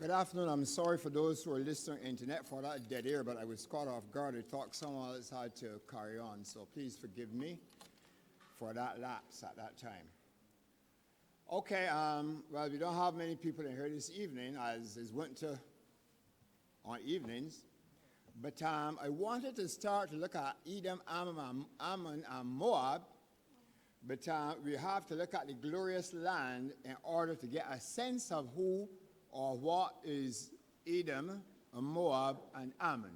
Good afternoon. I'm sorry for those who are listening on the internet for that dead air, but I was caught off guard. I thought someone else had to carry on, so please forgive me for that lapse at that time. Okay, well, we don't have many people in here this evening, as is winter on evenings, but I wanted to start to look at Edom, Ammon, and Moab, but we have to look at the glorious land in order to get a sense of who or what is Edom, and Moab, and Ammon.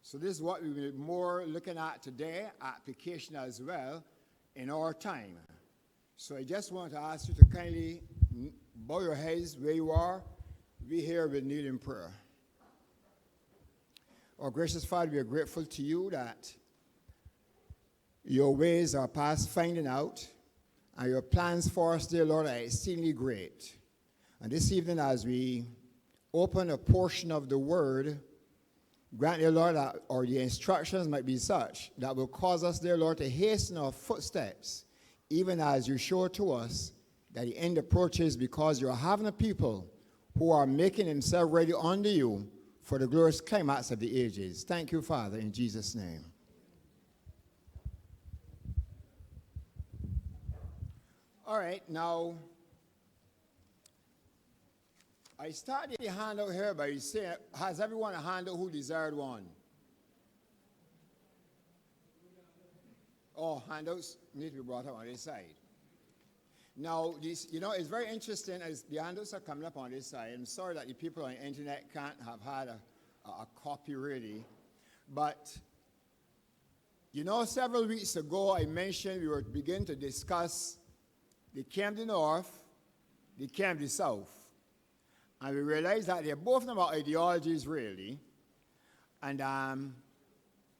So this is what we will be more looking at today, application as well, in our time. So I just want to ask you to kindly bow your heads where you are. We here will need in prayer. Our gracious Father, we are grateful to you that your ways are past finding out, and your plans for us, dear Lord, are exceedingly great. And this evening, as we open a portion of the word, grant, dear Lord, that or the instructions might be such that will cause us, dear Lord, to hasten our footsteps, even as you show to us that the end approaches, because you're having a people who are making themselves ready unto you for the glorious climax of the ages. Thank you, Father, in Jesus' name. All right, now, I started the handout here by saying, has everyone a handout who desired one? Oh, handouts need to be brought up on this side. Now, this, it's very interesting as the handouts are coming up on this side. I'm sorry that the people on the internet can't have had a copy really. But, several weeks ago I mentioned we were beginning to discuss the camp of the north, the camp of the south. And we realized that they're both about ideologies, really. And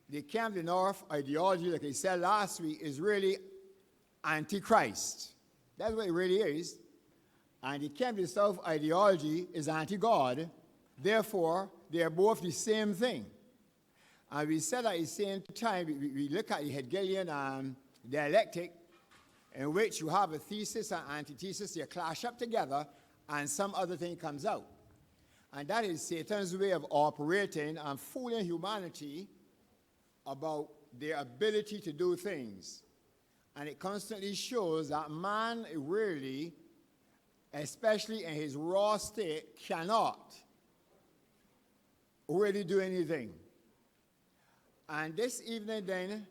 the camp of the north ideology, like I said last week, is really anti-Christ. That's what it really is. And the camp of the south ideology is anti-God. Therefore, they're both the same thing. And we said at the same time, we look at the Hegelian dialectic, in which you have a thesis and antithesis, they clash up together, and some other thing comes out. And that is Satan's way of operating and fooling humanity about their ability to do things. And it constantly shows that man really, especially in his raw state, cannot really do anything. And this evening then,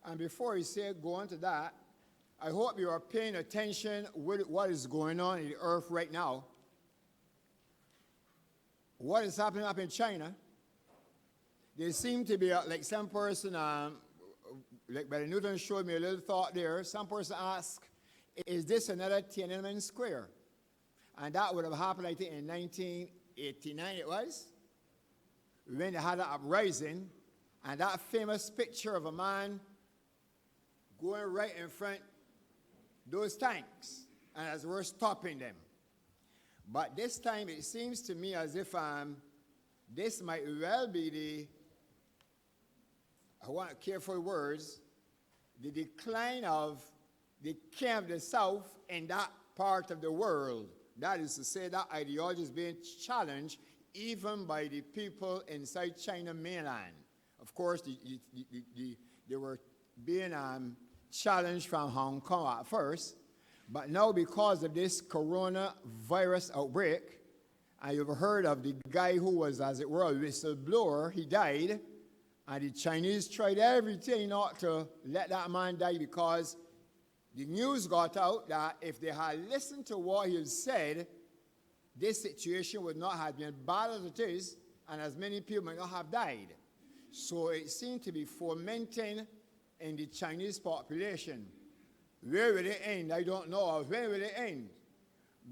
and before you say go on to that, I hope you are paying attention with what is going on in the earth right now. What is happening up in China? There seemed to be, like some person, like Brother Newton showed me a little thought there. Some person asked, is this another Tiananmen Square? And that would have happened, I think, in 1989 it was, when they had an uprising, and that famous picture of a man going right in front those tanks, and as we're stopping them. But this time it seems to me as if this might well be I want careful words, the decline of the camp of the south in that part of the world. That is to say, that ideology is being challenged even by the people inside China mainland. Of course, they were being challenged from Hong Kong at first, but now because of this coronavirus outbreak, and you've heard of the guy who was, as it were, a whistleblower, he died, and the Chinese tried everything not to let that man die, because the news got out that if they had listened to what he had said, this situation would not have been bad as it is, and as many people might not have died. So it seemed to be fomenting in the Chinese population. Where will it end? I don't know. Or when will it end?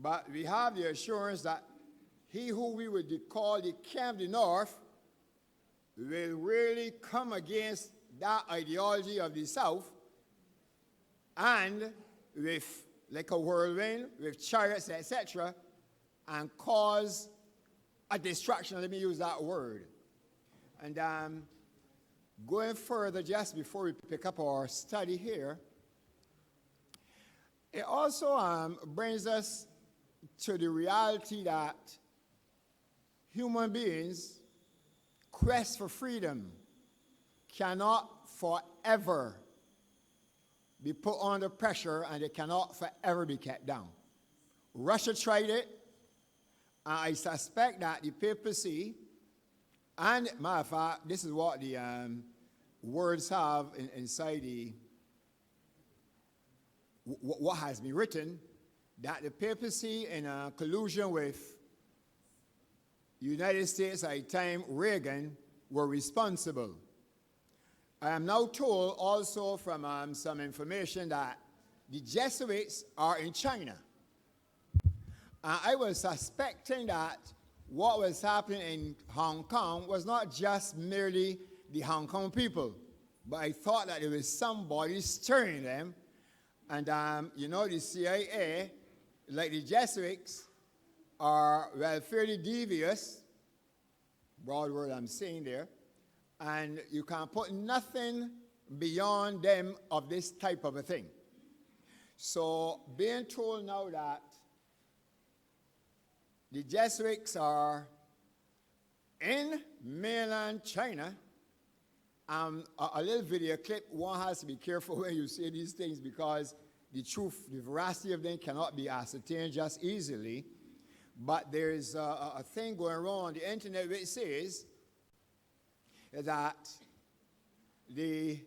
But we have the assurance that he who we would call the camp of the north will really come against that ideology of the south, and with, like a whirlwind, with chariots, etc., and cause a destruction. Let me use that word. And going further, just before we pick up our study here, it also brings us to the reality that human beings' quest for freedom cannot forever be put under pressure, and it cannot forever be kept down. Russia tried it, and I suspect that the papacy, and matter of fact, this is what the words have inside the what has been written, that the papacy, in collusion with the United States at the time, Reagan, were responsible. I am now told also from some information that the Jesuits are in China. I was suspecting that what was happening in Hong Kong was not just merely the Hong Kong people, but I thought that there was somebody stirring them. And you know, the CIA, like the Jesuits, are, well, fairly devious, broad word I'm saying there, and you can put nothing beyond them of this type of a thing. So being told now that the Jesuits are in mainland China, a little video clip, one has to be careful when you say these things, because the truth, the veracity of them cannot be ascertained just easily. But there's a thing going around on the internet which says that the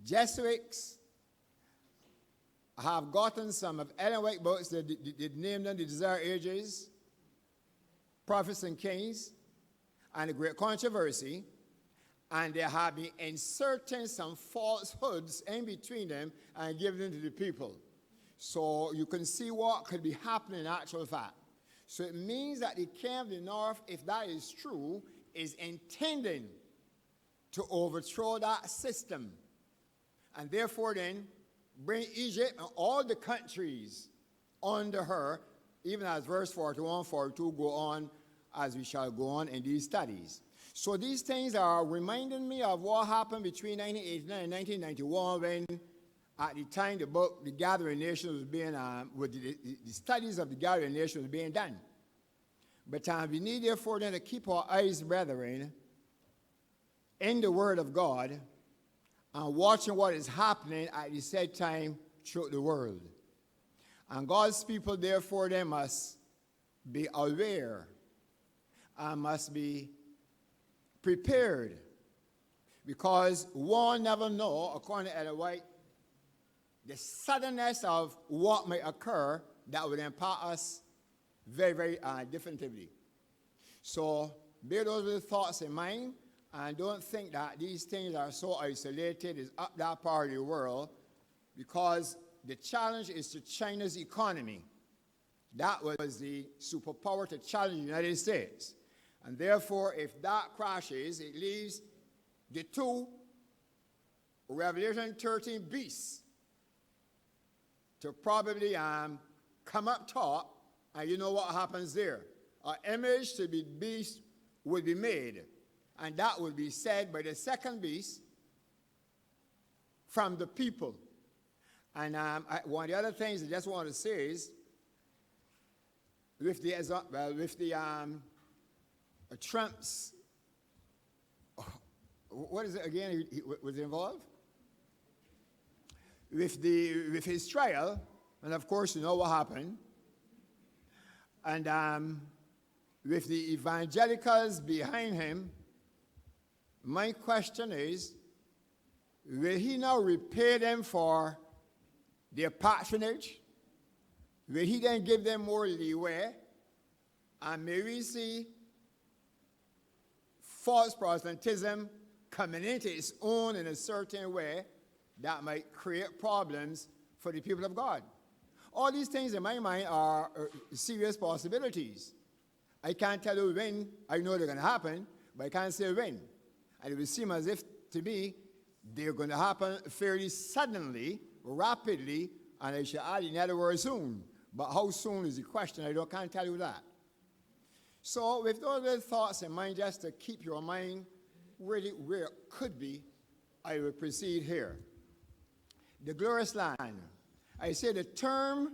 Jesuits have gotten some of Ellen White books that they named them the Desire Ages, Prophets and Kings, and the Great Controversy, and they have been inserting some falsehoods in between them and giving them to the people. So you can see what could be happening in actual fact. So it means that the King of the North, if that is true, is intending to overthrow that system, and therefore then bring Egypt and all the countries under her, even as verse 41, 42 go on, as we shall go on in these studies. So these things are reminding me of what happened between 1989 and 1991, when at the time the book, The Gathering Nations, was being, with the studies of the Gathering Nations was being done. But we need therefore then to keep our eyes, brethren, in the Word of God, and watching what is happening at the said time throughout the world. And God's people therefore they must be aware and must be prepared, because one never know, according to Ellen White, the suddenness of what may occur that would impact us very, very definitively. So bear those little thoughts in mind, and don't think that these things are so isolated, it's up that part of the world, because the challenge is to China's economy. That was the superpower to challenge the United States. And therefore, if that crashes, it leaves the two Revelation 13 beasts to probably come up top, and you know what happens there. An image to be beast will be made, and that will be said by the second beast from the people. And one of the other things I just want to say is, with the Trump's, what is it again? He was involved with his trial, and of course you know what happened. And with the evangelicals behind him, my question is, will he now repay them for their patronage? Will he then give them more leeway? And may we see false Protestantism coming into its own in a certain way that might create problems for the people of God? All these things in my mind are serious possibilities. I can't tell you when. I know they're going to happen, but I can't say when. And it will seem as if, to me, they're going to happen fairly suddenly, rapidly, and I should add, in other words, soon. But how soon is the question. I can't tell you that. So with those little thoughts in mind, just to keep your mind really where it could be, I will proceed here. The glorious land. I say the term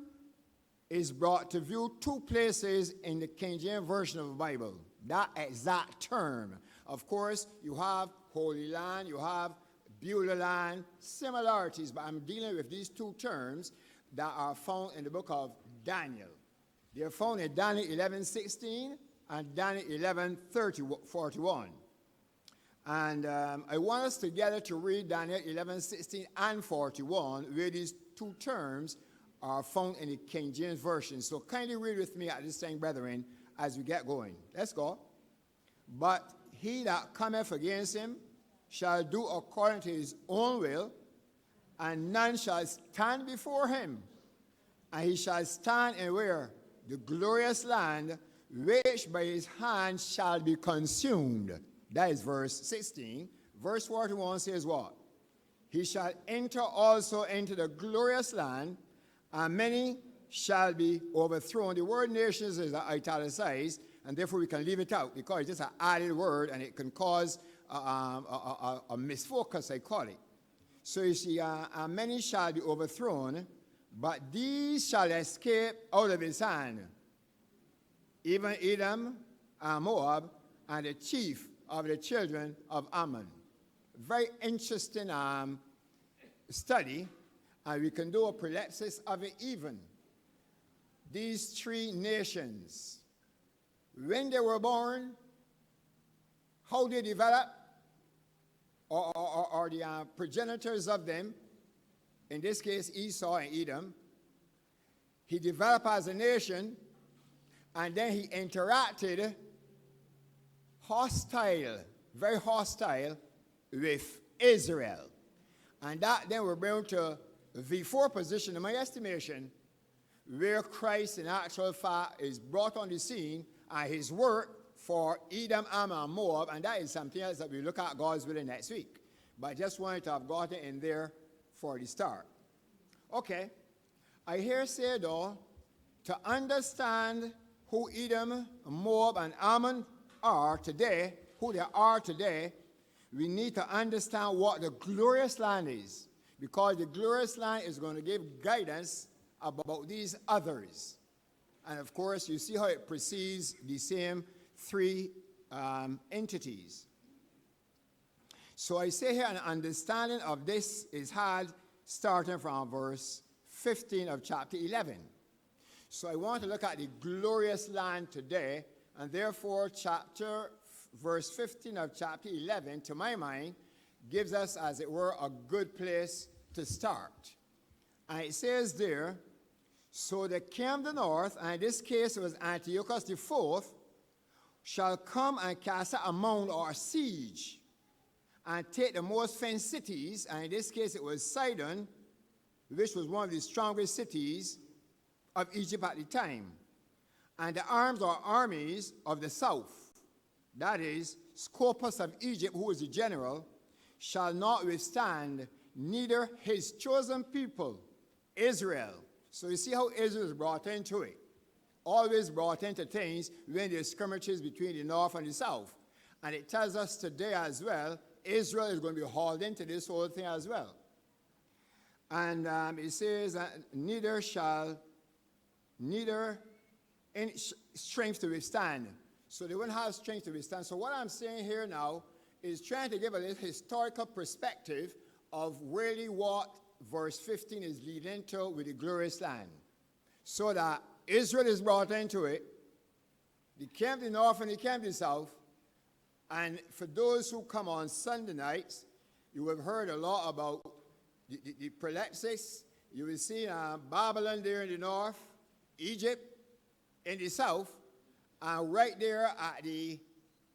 is brought to view two places in the King James Version of the Bible. That exact term. Of course, you have Holy Land, you have Beulah Land, similarities, but I'm dealing with these two terms that are found in the book of Daniel. They are found in Daniel 11:16 and Daniel 11:41. And I want us together to read Daniel 11:16 and 41, where these two terms are found in the King James Version. So kindly read with me at this time, brethren, as we get going. Let's go. But he that cometh against him shall do according to his own will, and none shall stand before him. And he shall stand in where? The glorious land, which by his hand shall be consumed. That is verse 16. Verse 41 says what? He shall enter also into the glorious land, and many shall be overthrown. The word nations is italicized, and therefore we can leave it out because it's just an added word, and it can cause a misfocus, I call it. So you see, and many shall be overthrown, but these shall escape out of his hand, even Edom and Moab, and the chief of the children of Ammon. Very interesting study, and we can do a prolepsis of it even. These three nations, when they were born, how they developed, or the progenitors of them, in this case Esau and Edom, he developed as a nation, and then he interacted hostile, very hostile with Israel. And that then will bring to the fourth position, in my estimation, where Christ in actual fact is brought on the scene and his work for Edom, Ammon, and Moab, and that is something else that we look at God's willing next week. But I just wanted to have gotten in there for the start. Okay, I hear say though, to understand who Edom, Moab, and Ammon are today, who they are today, we need to understand what the glorious land is, because the glorious land is going to give guidance about these others. And of course, you see how it precedes the same three entities. So I say here an understanding of this is had starting from verse 15 of chapter 11. So I want to look at the glorious land today, and therefore verse 15 of chapter 11, to my mind, gives us, as it were, a good place to start. And it says there, so the king of the north, and in this case it was Antiochus IV, shall come and cast a mound or a siege, and take the most fenced cities, and in this case it was Sidon, which was one of the strongest cities of Egypt at the time, and the arms or armies of the south, that is, Scopas of Egypt, who was the general, shall not withstand, neither his chosen people, Israel. So you see how Israel is brought into it. Always brought into things when there's skirmishes between the north and the south. And it tells us today as well, Israel is going to be hauled into this whole thing as well. And it says, neither any strength to withstand. So they wouldn't have strength to withstand. So what I'm saying here now is trying to give a little historical perspective of really what verse 15 is leading to with the glorious land. So that Israel is brought into it, the camp of the north and the camp of the south, and for those who come on Sunday nights, you have heard a lot about the prolepsis. You will see Babylon there in the north, Egypt in the south, and right there at the,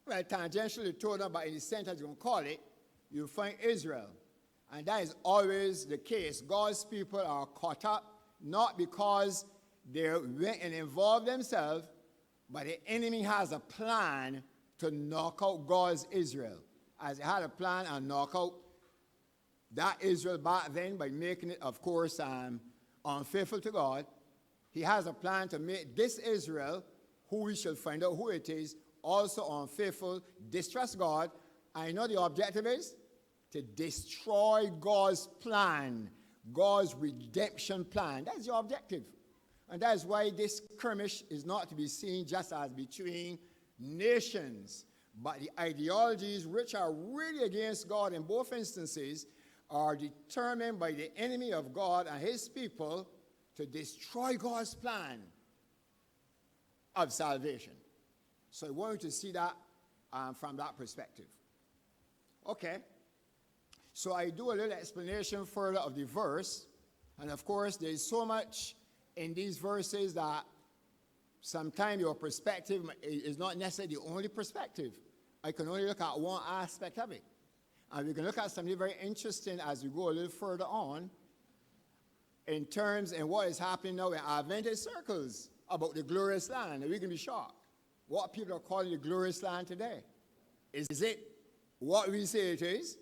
well, tangentially told them, but in the center, as you're going to call it, you'll find Israel. And that is always the case. God's people are caught up, not because they went and involved themselves, but the enemy has a plan to knock out God's Israel. As he had a plan and knock out that Israel back then by making it, of course, unfaithful to God, he has a plan to make this Israel, who we shall find out who it is, also unfaithful, distrust God. I know the objective is to destroy God's plan, God's redemption plan. That's your objective. And that is why this skirmish is not to be seen just as between nations, but the ideologies which are really against God in both instances are determined by the enemy of God and his people to destroy God's plan of salvation. So I want you to see that from that perspective. Okay. So I do a little explanation further of the verse. And of course, there's so much in these verses that sometimes your perspective is not necessarily the only perspective. I can only look at one aspect of it. And we can look at something very interesting as we go a little further on in terms of what is happening now in Adventist circles about the glorious land. And we can be shocked. What people are calling the glorious land today. Is it what we say it is?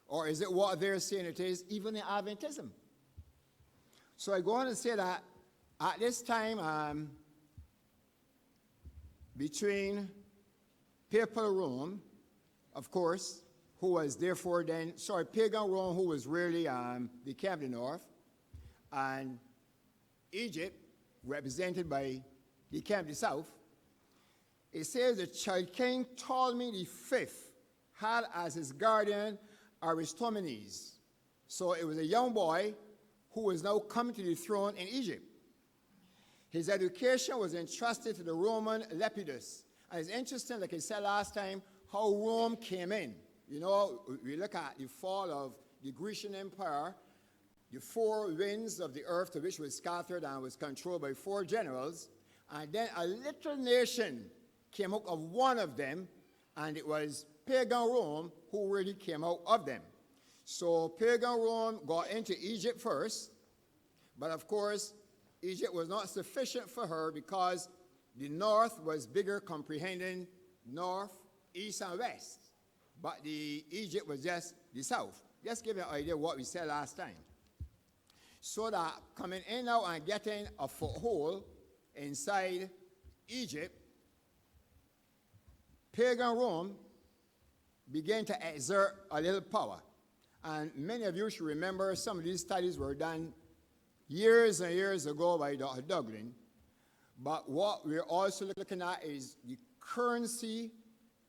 Or is it what they're saying it is, even in Adventism? So I go on to say that at this time, between Papal Rome, of course, who was therefore then, pagan Rome, who was really the king of the north, and Egypt, represented by the king of the south, it says the child king Ptolemy the fifth had as his guardian Aristomenes. So it was a young boy who was now coming to the throne in Egypt. His education was entrusted to the Roman Lepidus. And it's interesting, like I said last time, how Rome came in. You know, we look at the fall of the Grecian Empire, the four winds of the earth to which was scattered and was controlled by four generals. And then a little nation came out of one of them, and it was pagan Rome who really came out of them. So pagan Rome got into Egypt first, but of course, Egypt was not sufficient for her because the north was bigger, comprehending north, east, and west. But Egypt was just the south. Just give you an idea of what we said last time. So that coming in now and getting a foothold inside Egypt, pagan Rome began to exert a little power. And many of you should remember some of these studies were done years and years ago by Dr. Duglin. But what we're also looking at is the currency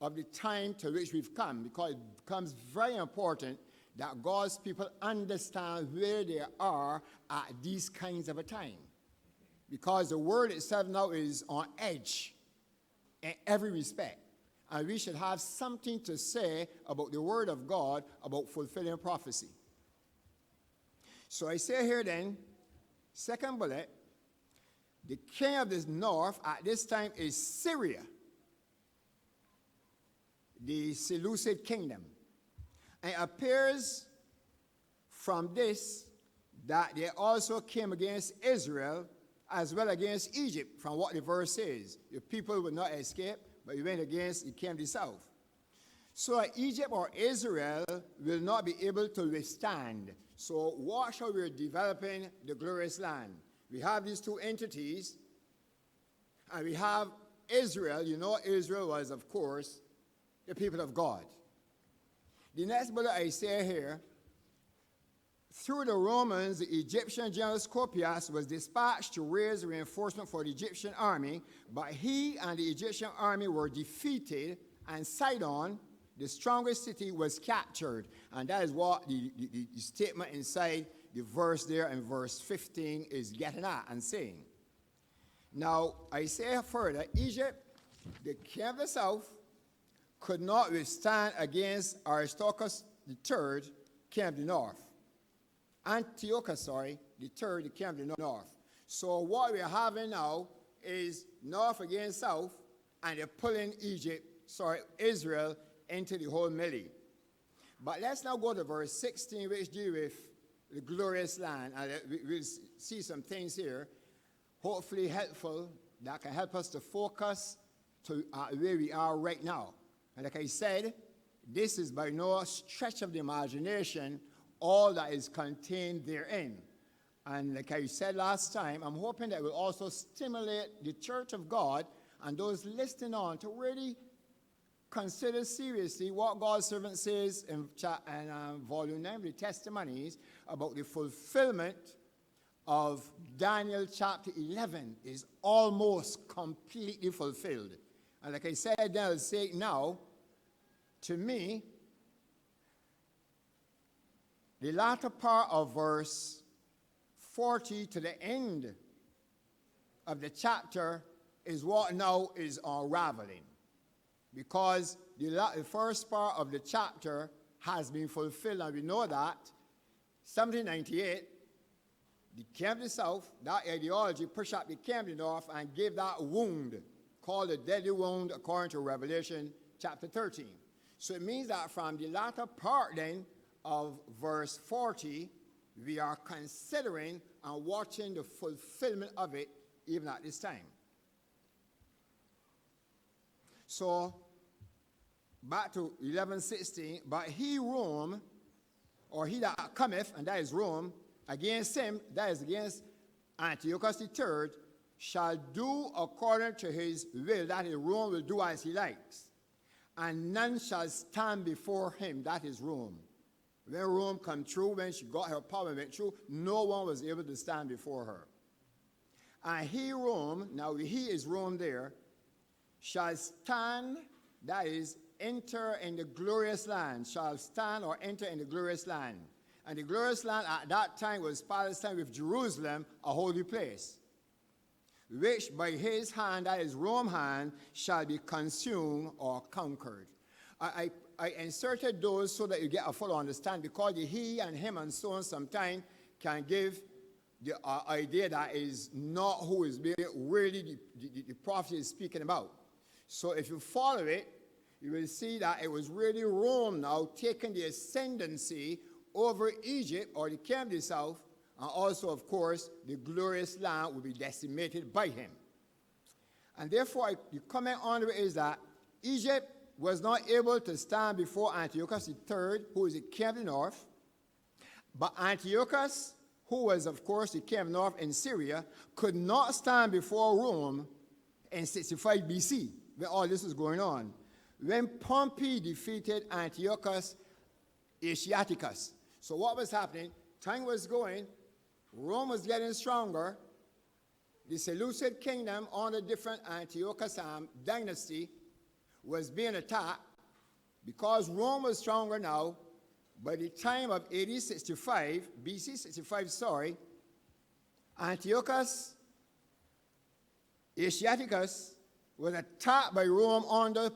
of the time to which we've come, because it becomes very important that God's people understand where they are at these kinds of a time. Because the world itself now is on edge in every respect. And we should have something to say about the word of God, about fulfilling prophecy. So I say here then, second bullet, the king of the north at this time is Syria, the Seleucid kingdom. And it appears from this that they also came against Israel as well against Egypt, from what the verse says. The people would not escape, but he went against the king of the south. So Egypt or Israel will not be able to withstand. So watch how we're developing the glorious land. We have these two entities, and we have Israel. You know, Israel was, of course, the people of God. The next bullet I say here, through the Romans, the Egyptian general Scopius was dispatched to raise reinforcement for the Egyptian army, but he and the Egyptian army were defeated, and Sidon, the strongest city, was captured. And that is what the statement inside the verse there in verse 15 is getting at and saying. Now, I say further, Egypt, the king of the south, could not withstand against Aristarchus III, king of the north. Antiochus, the third, the king of the north. So what we're having now is north against south, and they're pulling Israel into the whole melee. But let's now go to verse 16, which deals with the glorious land. And we'll see some things here, hopefully helpful, that can help us to focus to where we are right now. And like I said, this is by no stretch of the imagination all that is contained therein. And like I said last time, I'm hoping that it will also stimulate the church of God and those listening on to really consider seriously what God's servant says in volume 9, the testimonies, about the fulfillment of Daniel chapter 11 is almost completely fulfilled. And like I said, then I'll say it now, to me, the latter part of verse 40 to the end of the chapter is what now is unraveling. Because the first part of the chapter has been fulfilled, and we know that 1798, the camp of the south, that ideology pushed up the camp of the north and gave that wound, called the deadly wound, according to Revelation chapter 13. So it means that from the latter part then of verse 40, we are considering and watching the fulfillment of it even at this time. So, back to 11:16, but he Rome, or he that cometh, and that is Rome, against him, that is against Antiochus III, shall do according to his will, that is, Rome will do as he likes, and none shall stand before him, that is Rome. When Rome come true, when she got her power went through, no one was able to stand before her. And he Rome, now he is Rome there, shall stand, that is, enter in the glorious land, shall stand or enter in the glorious land. And the glorious land at that time was Palestine, with Jerusalem, a holy place, which by his hand, that is Rome's hand, shall be consumed or conquered. I inserted those so that you get a full understanding, because the he and him and so on sometimes can give the idea that is not who is being really the prophet is speaking about. So if you follow it, you will see that it was really Rome now taking the ascendancy over Egypt, or the camp of the south, and also, of course, the glorious land will be decimated by him. And therefore, the comment on it is that Egypt was not able to stand before Antiochus III, who is the king of the north, but Antiochus, who was, of course, the king of the north in Syria, could not stand before Rome in 65 BC, when all this was going on. When Pompey defeated Antiochus Asiaticus. So what was happening? Time was going, Rome was getting stronger, the Seleucid kingdom on the different Antiochus dynasty was being attacked. Because Rome was stronger now, by the time of AD 65, BC 65, Antiochus Asiaticus was attacked by Rome under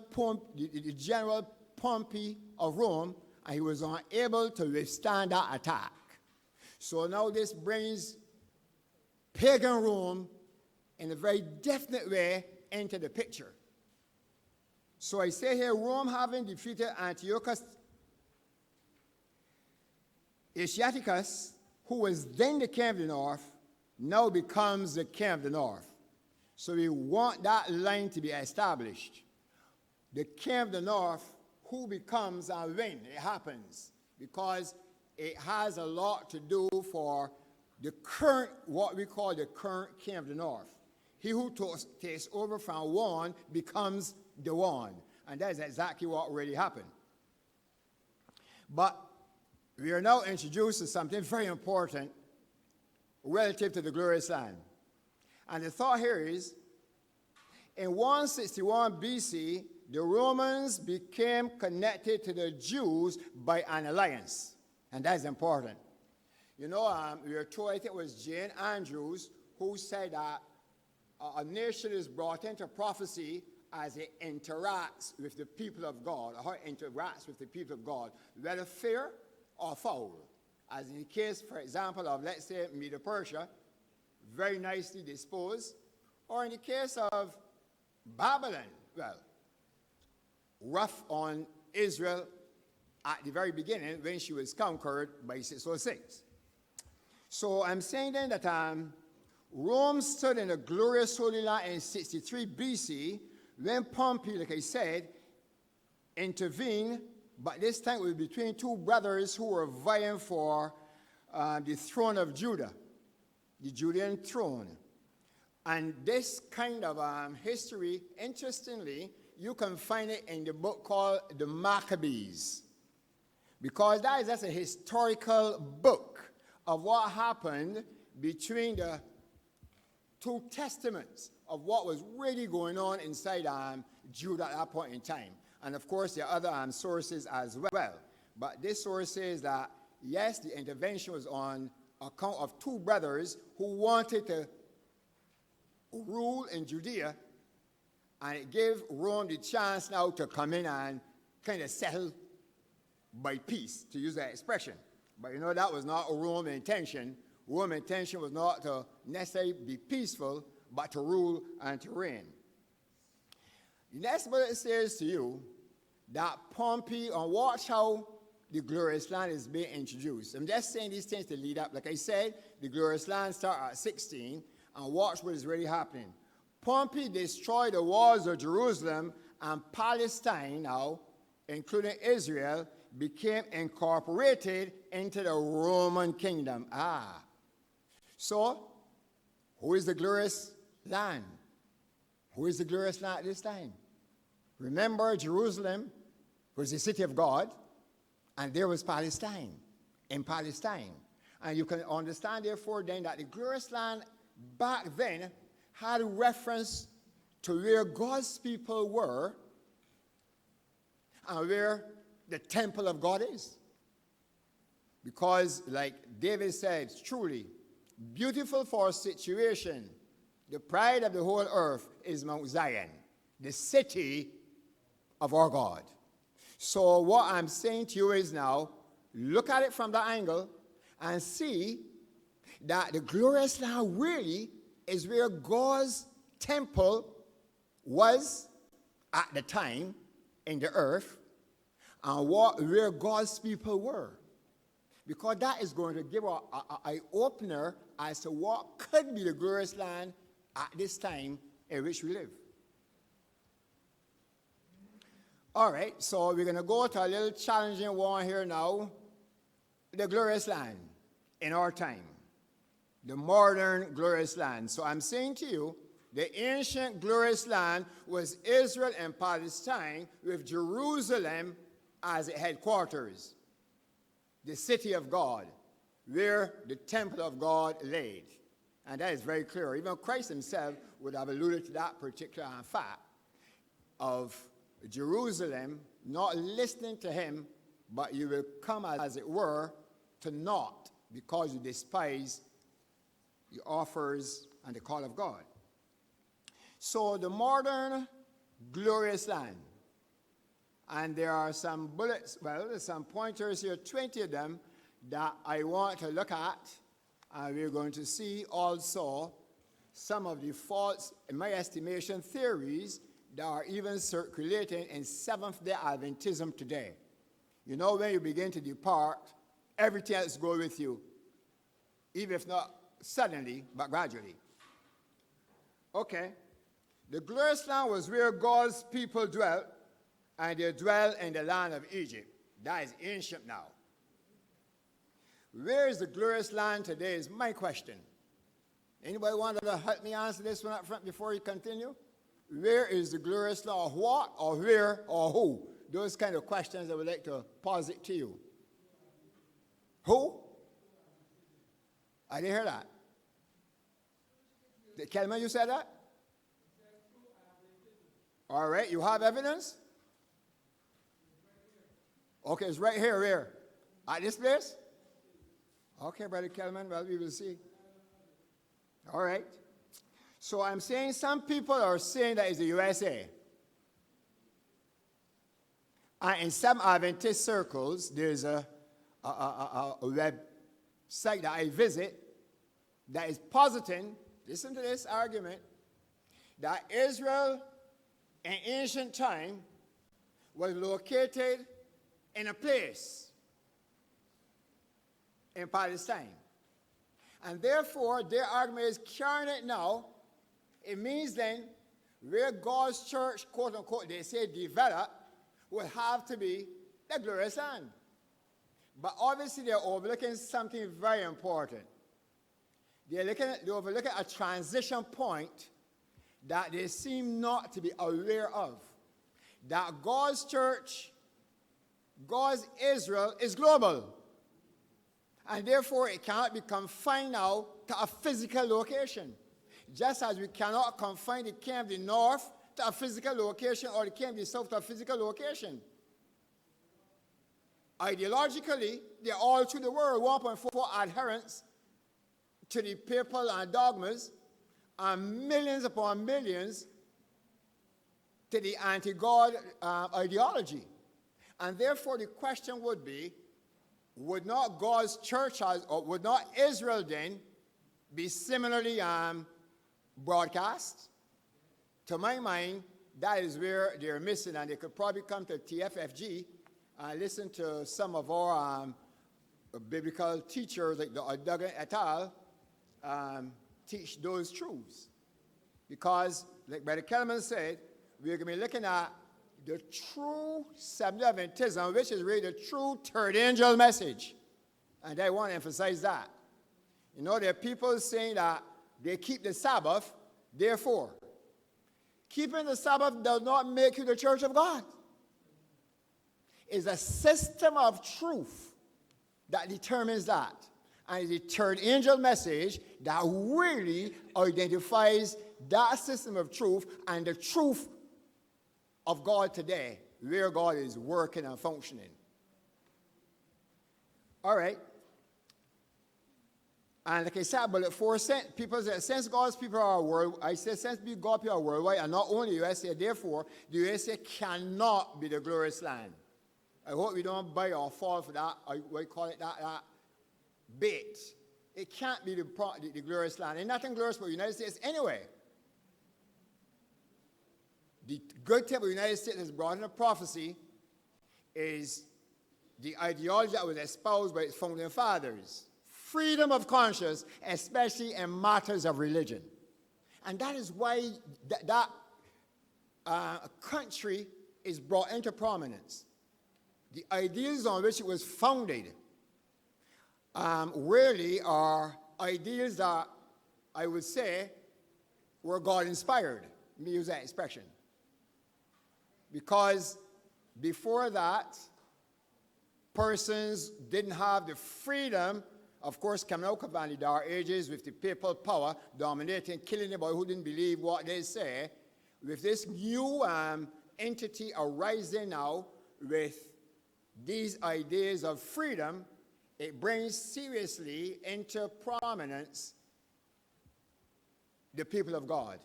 the general Pompey of Rome, and he was unable to withstand that attack. So now this brings pagan Rome in a very definite way into the picture. So I say here, Rome having defeated Antiochus Asiaticus, who was then the king of the north, now becomes the king of the north. So we want that line to be established. The king of the north, who becomes and when it happens, because it has a lot to do for the current, what we call the current king of the north. He who takes over from one becomes the one. And that is exactly what really happened. But we are now introduced to something very important relative to the glorious land. And the thought here is, in 161 BC, the Romans became connected to the Jews by an alliance. And that's important. You know, we are told, I think it was Jane Andrews, who said that a nation is brought into prophecy as it interacts with the people of God, or how it interacts with the people of God, whether fair or foul. As in the case, for example, of, let's say, Medo-Persia, very nicely disposed, or in the case of Babylon, well, rough on Israel at the very beginning when she was conquered by 606. So I'm saying then that Rome stood in a glorious Holy Land in 63 BC when Pompey, like I said, intervened, but this time it was between two brothers who were vying for the throne of Judah, the Judean throne. And this kind of history, interestingly, you can find it in the book called The Maccabees, because that is just a historical book of what happened between the two testaments of what was really going on inside Judah at that point in time. And of course, there are other sources as well. But this source says that, yes, the intervention was on account of two brothers who wanted to rule in Judea, and it gave Rome the chance now to come in and kind of settle by peace, to use that expression. But you know, that was not Rome's intention. Rome's intention was not to necessarily be peaceful, but to rule and to reign. The next bullet says to you that Pompey, and watch how the glorious land is being introduced. I'm just saying these things to lead up. Like I said, the glorious land starts at 16, and watch what is really happening. Pompey destroyed the walls of Jerusalem, and Palestine now, including Israel, became incorporated into the Roman kingdom. So, who is the glorious land? Who is the glorious land at this time? Remember, Jerusalem was the city of God, and there was Palestine, in Palestine. And you can understand, therefore, then, that the glorious land back then had a reference to where God's people were and where the temple of God is. Because, like David said, truly, beautiful for situation, the pride of the whole earth is Mount Zion, the city of our God. So what I'm saying to you is now, look at it from that angle and see that the glorious land really is where God's temple was at the time in the earth, and where God's people were. Because that is going to give an eye-opener as to what could be the glorious land at this time in which we live. All right, so we're going to go to a little challenging one here now. The glorious land in our time. The modern glorious land. So I'm saying to you, the ancient glorious land was Israel and Palestine, with Jerusalem as its headquarters, the city of God, where the temple of God laid. And that is very clear. Even Christ himself would have alluded to that particular fact of Jerusalem not listening to him, but you will come, as it were, to naught, because you despise the offers and the call of God. So the modern glorious land, and there are some bullets, well, there's some pointers here, 20 of them, that I want to look at, and we're going to see also some of the false, in my estimation, theories that are even circulating in Seventh-day Adventism today. You know, when you begin to depart, everything else goes with you, even if not suddenly, but gradually. Okay. The glorious land was where God's people dwelt, and they dwell in the land of Egypt. That is ancient now. Where is the glorious land today is my question. Anybody want to help me answer this one up front before you continue? Where is the glorious land, or what, or where, or who? Those kind of questions I would like to posit to you. Who? I didn't hear that. Kelman, you said that? All right, you have evidence? Okay, it's right here. Where? At this place? Okay, Brother Kelman, well, we will see. All right. So I'm saying some people are saying that it's the USA. And in some Adventist circles, there's a website that I visit that is positing, listen to this argument, that Israel in ancient time was located in a place in Palestine. And therefore, their argument is carrying it now. It means then, where God's church, quote unquote, they say develop, will have to be the glorious land. But obviously, they're overlooking something very important. They're overlooking a transition point that they seem not to be aware of. That God's church, God's Israel, is global. And therefore, it cannot be confined now to a physical location. Just as we cannot confine the camp of the north to a physical location or the camp of the south to a physical location. Ideologically, they're all through the world, 1.4 adherents to the papal and dogmas, and millions upon millions to the anti-God ideology. And therefore, the question would be, would not God's church, or would not Israel then be similarly broadcast? To my mind, that is where they're missing, and they could probably come to TFFG and listen to some of our biblical teachers like the Duggan et al. Teach those truths. Because, like Brother Kelman said, we're going to be looking at the true Seventh-day Adventism, which is really the true third angel message. And I want to emphasize that. You know, there are people saying that they keep the Sabbath, therefore. Keeping the Sabbath does not make you the church of God. It's a system of truth that determines that. And it's the third angel message that really identifies that system of truth and the truth of God today, where God is working and functioning. All right. And like I said, but for people say, since God's people are world, I say since God's people are worldwide, and not only USA, therefore, the USA cannot be the glorious land. I hope we don't buy or fall for that, we call it that bait. It can't be the glorious land. Ain't nothing glorious about the United States anyway. The good thing about the United States has brought in a prophecy is the ideology that was espoused by its founding fathers. Freedom of conscience, especially in matters of religion. And that is why that country is brought into prominence. The ideas on which it was founded really are ideas that I would say were God-inspired. Let me use that expression. Because before that, persons didn't have the freedom, of course, coming out of the Dark Ages with the papal power dominating, killing anybody who didn't believe what they say. With this new entity arising now with these ideas of freedom, it brings seriously into prominence the people of God.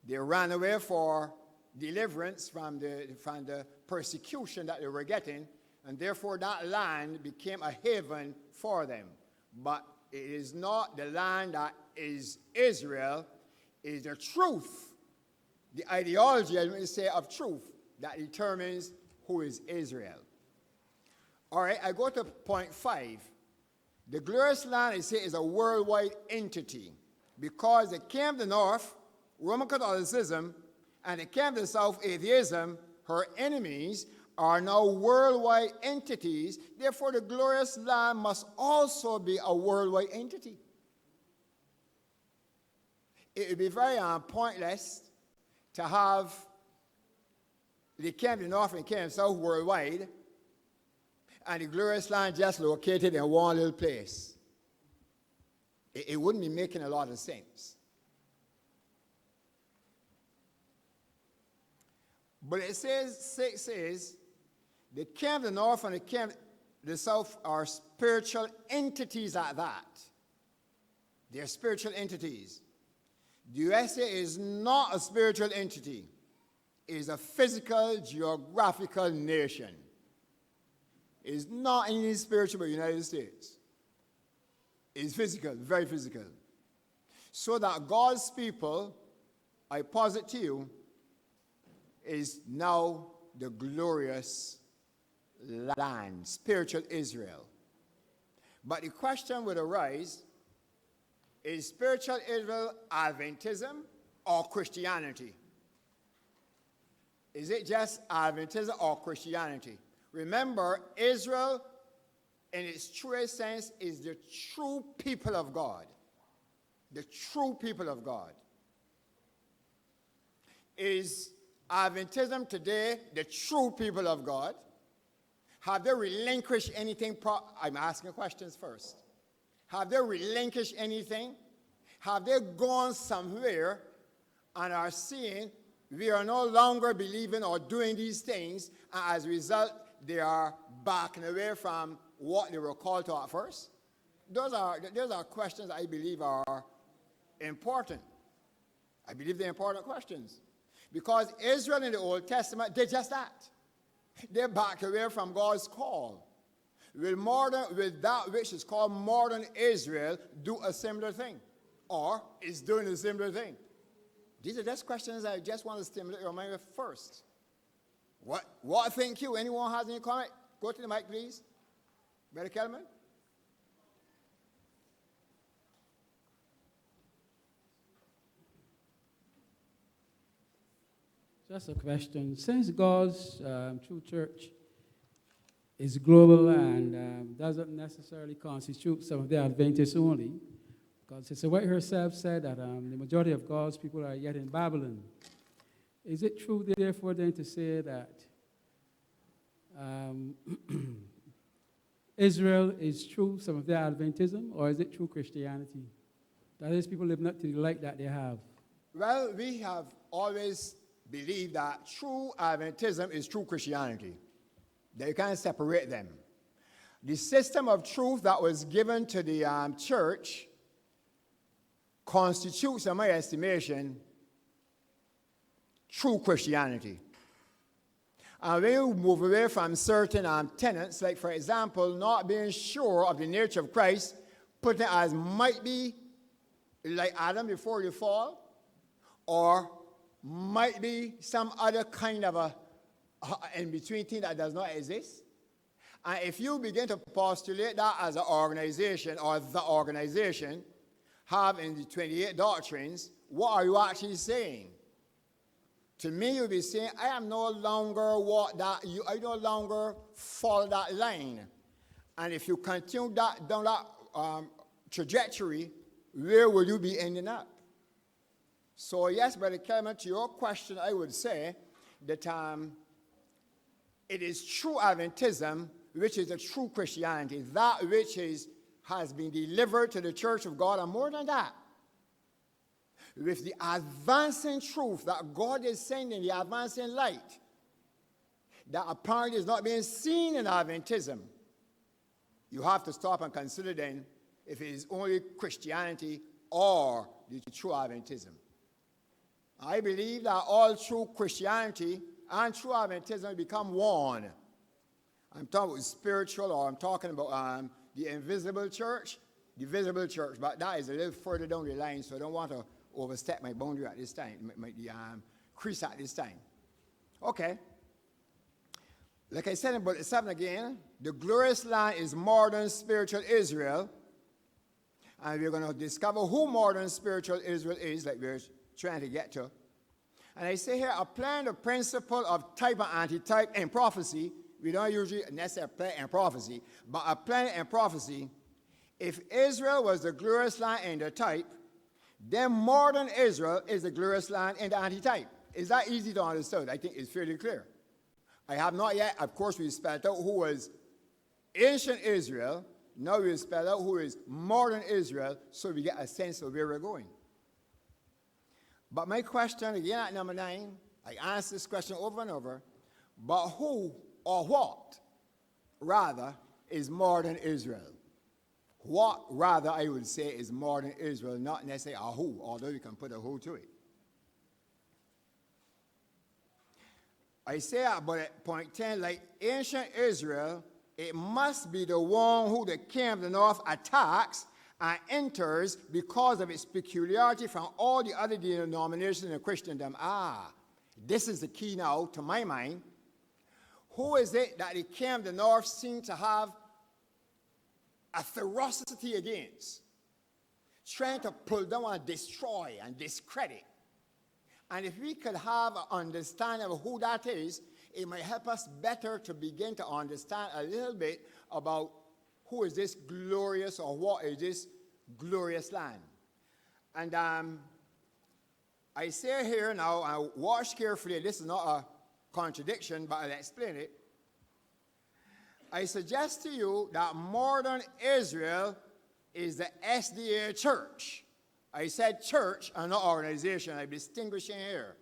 They ran away for deliverance from the persecution that they were getting, and therefore that land became a haven for them. But it is not the land that is Israel, it is the truth, the ideology, as we say, of truth that determines who is Israel. All right, I go to point 5. The glorious land, I say, is a worldwide entity because the camp of the north, Roman Catholicism, and the camp of the south, atheism, her enemies, are now worldwide entities. Therefore, the glorious land must also be a worldwide entity. It would be very pointless to have the camp of the north and camp of the south worldwide, and the glorious land just located in one little place. It wouldn't be making a lot of sense. But it says, the camp of the north and the camp of the south are spiritual entities at that. They're spiritual entities. The USA is not a spiritual entity. It is a physical, geographical nation. It is not any spiritual but the United States. It is physical, very physical. So that God's people, I posit to you, is now the glorious land, spiritual Israel. But the question would arise, is spiritual Israel Adventism or Christianity? Is it just Adventism or Christianity? Remember, Israel, in its truest sense, is the true people of God. The true people of God. Is Adventism today the true people of God? Have they relinquished anything? I'm asking questions first. Have they relinquished anything? Have they gone somewhere and are seeing we are no longer believing or doing these things, and as a result, they are backing away from what they were called to at first? Those are questions I believe are important. I believe they're important questions. Because Israel in the Old Testament did just that. They backed away from God's call. Will that which is called modern Israel do a similar thing? Or is doing a similar thing? These are just questions I just want to stimulate your mind with first. What think you? Anyone has any comment? Go to the mic, please. Brother Kelman. Just a question. Since God's true church is global and doesn't necessarily constitute some of the Adventists only, because Sister White herself said that the majority of God's people are yet in Babylon. Is it true, therefore, then to say that Israel is true some of their Adventism, or is it true Christianity? That is, people live not to the light that they have. Well, we have always believed that true Adventism is true Christianity. That you can't separate them. The system of truth that was given to the church constitutes, in my estimation, true Christianity. And when you move away from certain tenets, like, for example, not being sure of the nature of Christ, putting it as might be like Adam before the fall, or might be some other kind of a in-between thing that does not exist. And if you begin to postulate that as an organization, or the organization, have in the 28 doctrines, what are you actually saying? To me, you'll be saying, I am no longer I no longer follow that line. And if you continue down that trajectory, where will you be ending up? So yes, Brother Kelman, to your question, I would say that it is true Adventism, which is a true Christianity, that which has been delivered to the Church of God, and more than that, with the advancing truth that God is sending, the advancing light, that apparently is not being seen in Adventism. You have to stop and consider then if it is only Christianity or the true Adventism. I believe that all true Christianity and true Adventism become one. I'm talking about spiritual, or I'm talking about the invisible church, the visible church, but that is a little further down the line, so I don't want to overstep my boundary at this time, the crease at this time. Okay. Like I said about the 7 again, the glorious land is modern spiritual Israel, and we're going to discover who modern spiritual Israel is, like we're trying to get to. And I say here, applying the principle of type and antitype in prophecy, we don't usually necessarily apply in prophecy, but applying it in prophecy, if Israel was the glorious land in the type, then modern Israel is the glorious land in the antitype. Is that easy to understand? I think it's fairly clear. I have not yet, of course, we spelled out who was ancient Israel. Now we spell out who is modern Israel, so we get a sense of where we're going. But my question, again at number 9, I ask this question over and over, but who or what, rather, is modern Israel? What, rather, I would say is modern Israel, not necessarily a who, although you can put a who to it. I say about point 10, like ancient Israel, it must be the one who the king of the north attacks and enters because of its peculiarity from all the other denominations in Christendom. This is the key now, to my mind. Who is it that the king of the north seems to have a ferocity against, trying to pull down and destroy and discredit? And if we could have an understanding of who that is, it might help us better to begin to understand a little bit about who is this glorious, or what is this glorious land. And I say here now, I watch carefully, this is not a contradiction, but I'll explain it. I suggest to you that modern Israel is the SDA church. I said church and not organization. I'm distinguishing here.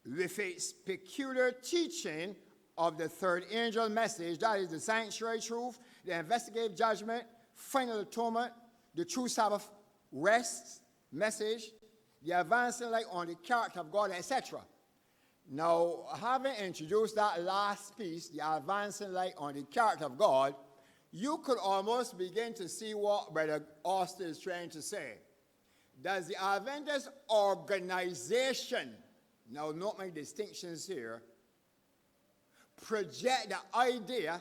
With its peculiar teaching of the third angel message, that is the sanctuary truth, the investigative judgment, final atonement, the true Sabbath rest message, the advancing light on the character of God, etc. Now, having introduced that last piece, the advancing light on the character of God, you could almost begin to see what Brother Austin is trying to say. Does the Adventist organization, now note my distinctions here, project the idea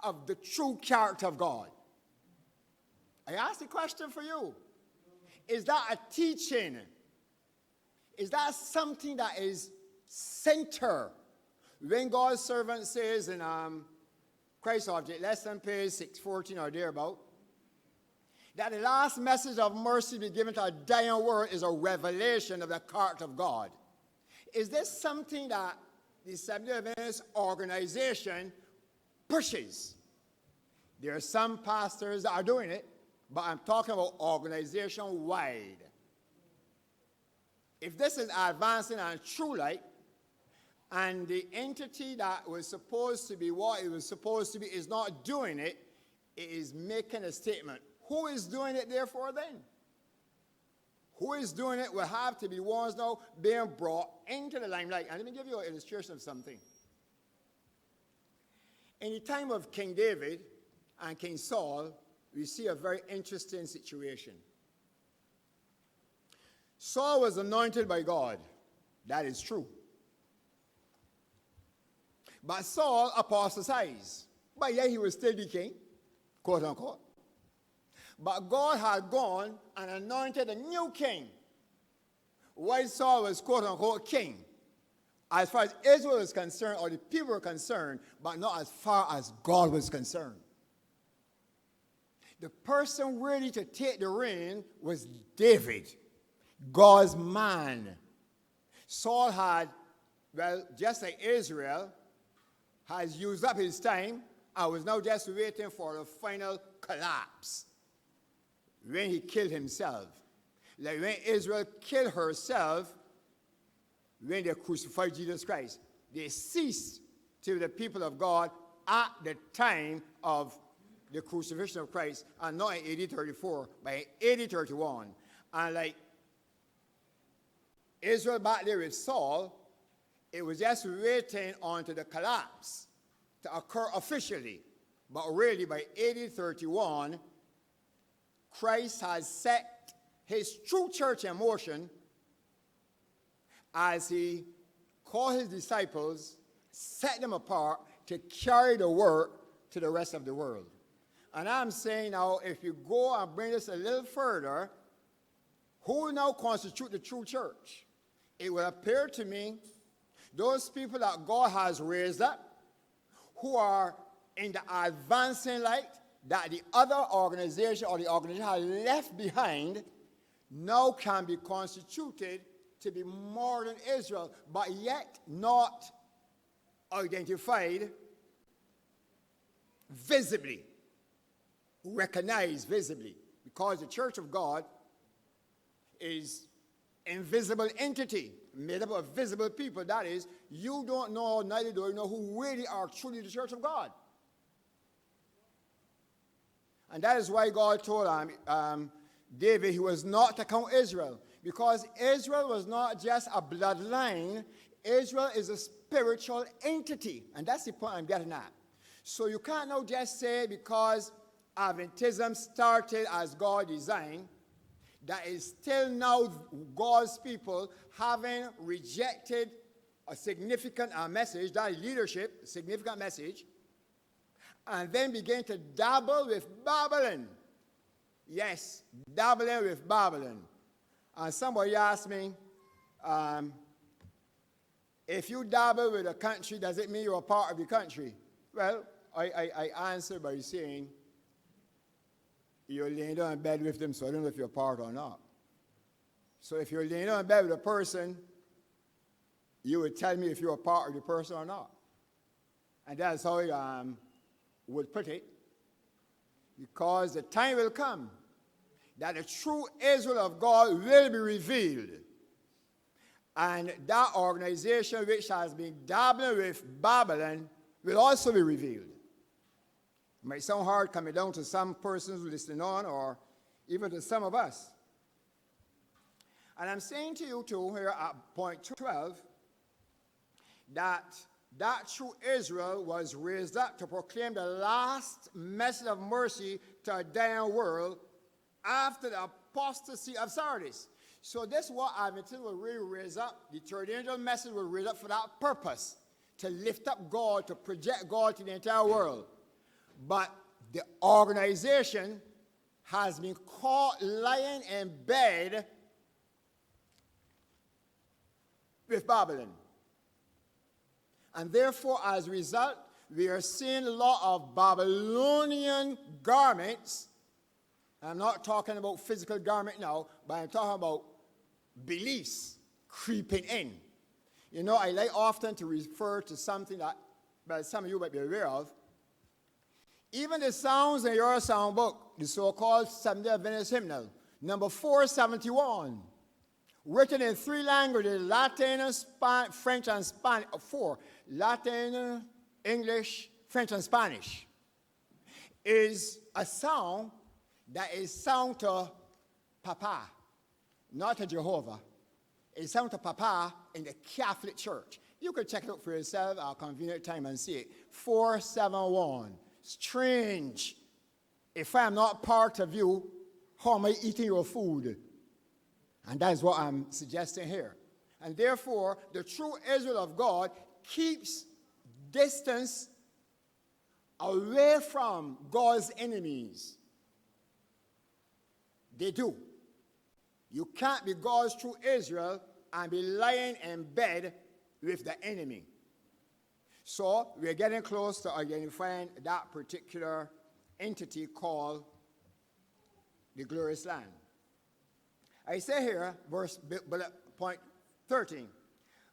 of the true character of God? I ask the question for you. Is that a teaching? Is that something that is center? When God's servant says in Christ Object, lesson page 614 or thereabout, that the last message of mercy be given to a dying world is a revelation of the character of God. Is this something that the Seventh-day Adventist organization pushes? There are some pastors that are doing it, but I'm talking about organization-wide. If this is advancing and true light, and the entity that was supposed to be what it was supposed to be is not doing it, it is making a statement. Who is doing it therefore then? Who is doing it will have to be ones now being brought into the limelight. And let me give you an illustration of something. In the time of King David and King Saul, we see a very interesting situation. Saul was anointed by God. That is true. But Saul apostatized. But yet he was still the king, quote unquote. But God had gone and anointed a new king, while Saul was quote unquote king. As far as Israel was concerned, or the people were concerned, but not as far as God was concerned. The person ready to take the reign was David, God's man. Saul had, well, just like Israel, has used up his time and was now just waiting for the final collapse when he killed himself. Like when Israel killed herself when they crucified Jesus Christ. They ceased to be the people of God at the time of the crucifixion of Christ, and not in AD 34, but in AD 31. And like Israel back there with Saul, it was just waiting on to the collapse to occur officially. But really by AD 31, Christ has set his true church in motion as he called his disciples, set them apart to carry the work to the rest of the world. And I'm saying now, if you go and bring this a little further, who will now constitute the true church? It will appear to me those people that God has raised up, who are in the advancing light that the other organization or the organization has left behind, now can be constituted to be more than Israel, but yet not identified visibly, recognized visibly, because the church of God is invisible entity made up of visible people. That is, you don't know, neither do you know who really are truly the church of God. And that is why God told David he was not to count Israel, because Israel was not just a bloodline. Israel is a spiritual entity, and that's the point I'm getting at. So you can't now just say because Adventism started as God designed, that is still now God's people having rejected a significant message, that is leadership, a significant message, and then begin to dabble with Babylon. Yes, dabbling with Babylon. And somebody asked me, if you dabble with a country, does it mean you're a part of the country? Well, I answer by saying, you're laying down in bed with them, so I don't know if you're a part or not. So if you're laying down in bed with a person, you would tell me if you're a part of the person or not. And that's how I would put it. because the time will come that the true Israel of God will be revealed. And that organization which has been dabbling with Babylon will also be revealed. It might sound hard coming down to some persons listening on, or even to some of us. And I'm saying to you too here at point 12 that true Israel was raised up to proclaim the last message of mercy to a dying world after the apostasy of Sardis. So this is what Adventists will really raise up. The third angel message will raise up for that purpose, to lift up God, to project God to the entire world. But the organization has been caught lying in bed with Babylon. And therefore, as a result, we are seeing a lot of Babylonian garments. I'm not talking about physical garment now, but I'm talking about beliefs creeping in. You know, I like often to refer to something that some of you might be aware of. Even the sounds in your sound book, the so-called Seventh-day Adventist hymnal, number 471, written in 3 languages, Latin, French, and Spanish. 4, Latin, English, French, and Spanish, is a song that is sung to Papa, not to Jehovah. It's sung to Papa in the Catholic Church. You can check it out for yourself at a convenient time and see it. 471. Strange. If I am not part of you, how am I eating your food? And that is what I'm suggesting here. And therefore, the true Israel of God keeps distance away from God's enemies. They do. You can't be God's true Israel and be lying in bed with the enemy. So we're getting close to identifying that particular entity called the glorious land. I say here, point 13,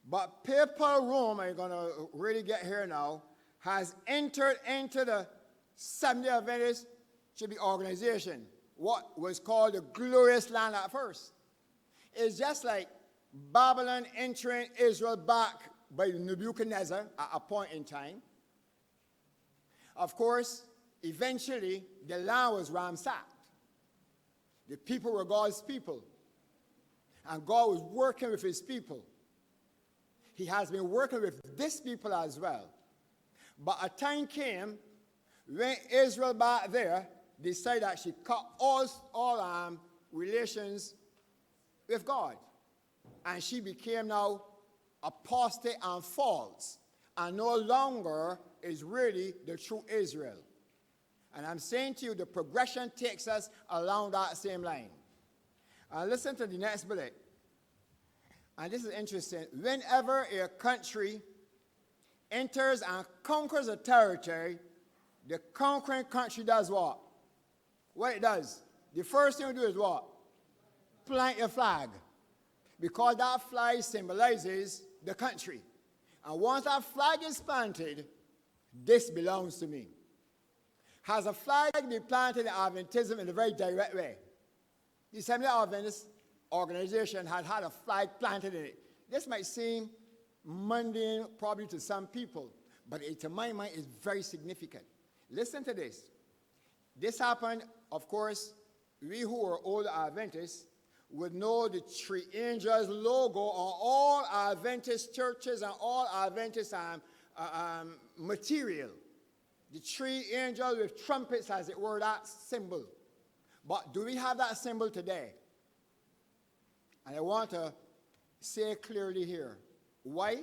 but papal Rome, I'm going to really get here now, has entered into the Seventh-day Adventist organization, what was called the glorious land at first. It's just like Babylon entering Israel back by Nebuchadnezzar at a point in time. Of course, eventually, the land was ransacked. The people were God's people. And God was working with his people. He has been working with this people as well. But a time came when Israel back there decided that she cut all relations with God. And she became now apostate and false, and no longer is really the true Israel. And I'm saying to you, the progression takes us along that same line. Listen to the next bullet. And this is interesting. Whenever a country enters and conquers a territory, the conquering country does what? What it does? The first thing we do is what? Plant a flag. Because that flag symbolizes the country. And once that flag is planted, this belongs to me. Has a flag been planted in Adventism in a very direct way? The Seventh-day Adventist organization had a flag planted in it. This might seem mundane probably to some people, but it, to my mind, is very significant. Listen to this. This happened, of course, we who are old Adventists would know the 3 angels logo on all Adventist churches and all Adventist material. The 3 angels with trumpets, as it were, that symbol. But do we have that symbol today? And I want to say clearly here why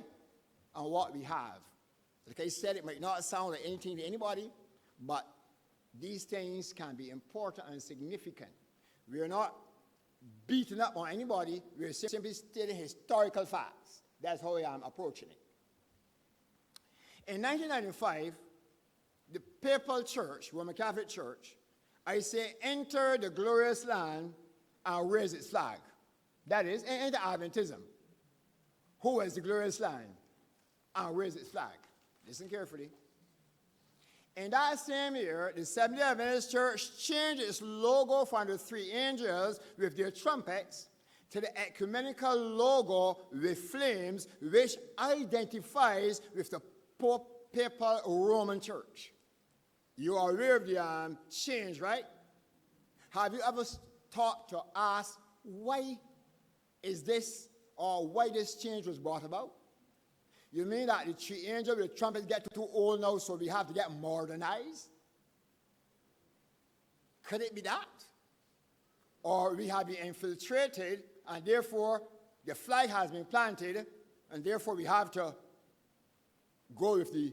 and what we have. Like I said, it might not sound like anything to anybody, but these things can be important and significant. We are not beating up on anybody. We are simply stating historical facts. That's how I am approaching it. In 1995, the papal church, Roman Catholic Church, I say, enter the glorious land and raise its flag. That is, enter Adventism. Who is the glorious land? And raise its flag. Listen carefully. In that same year, the Seventh-day Adventist Church changed its logo from the three angels with their trumpets to the ecumenical logo with flames, which identifies with the papal Roman Church. You are aware of the change, right? Have you ever thought to ask why is this, or why this change was brought about? You mean that the three angels with the trumpets get too old now, so we have to get modernized? Could it be that? Or we have been infiltrated, and therefore the flag has been planted, and therefore we have to go with the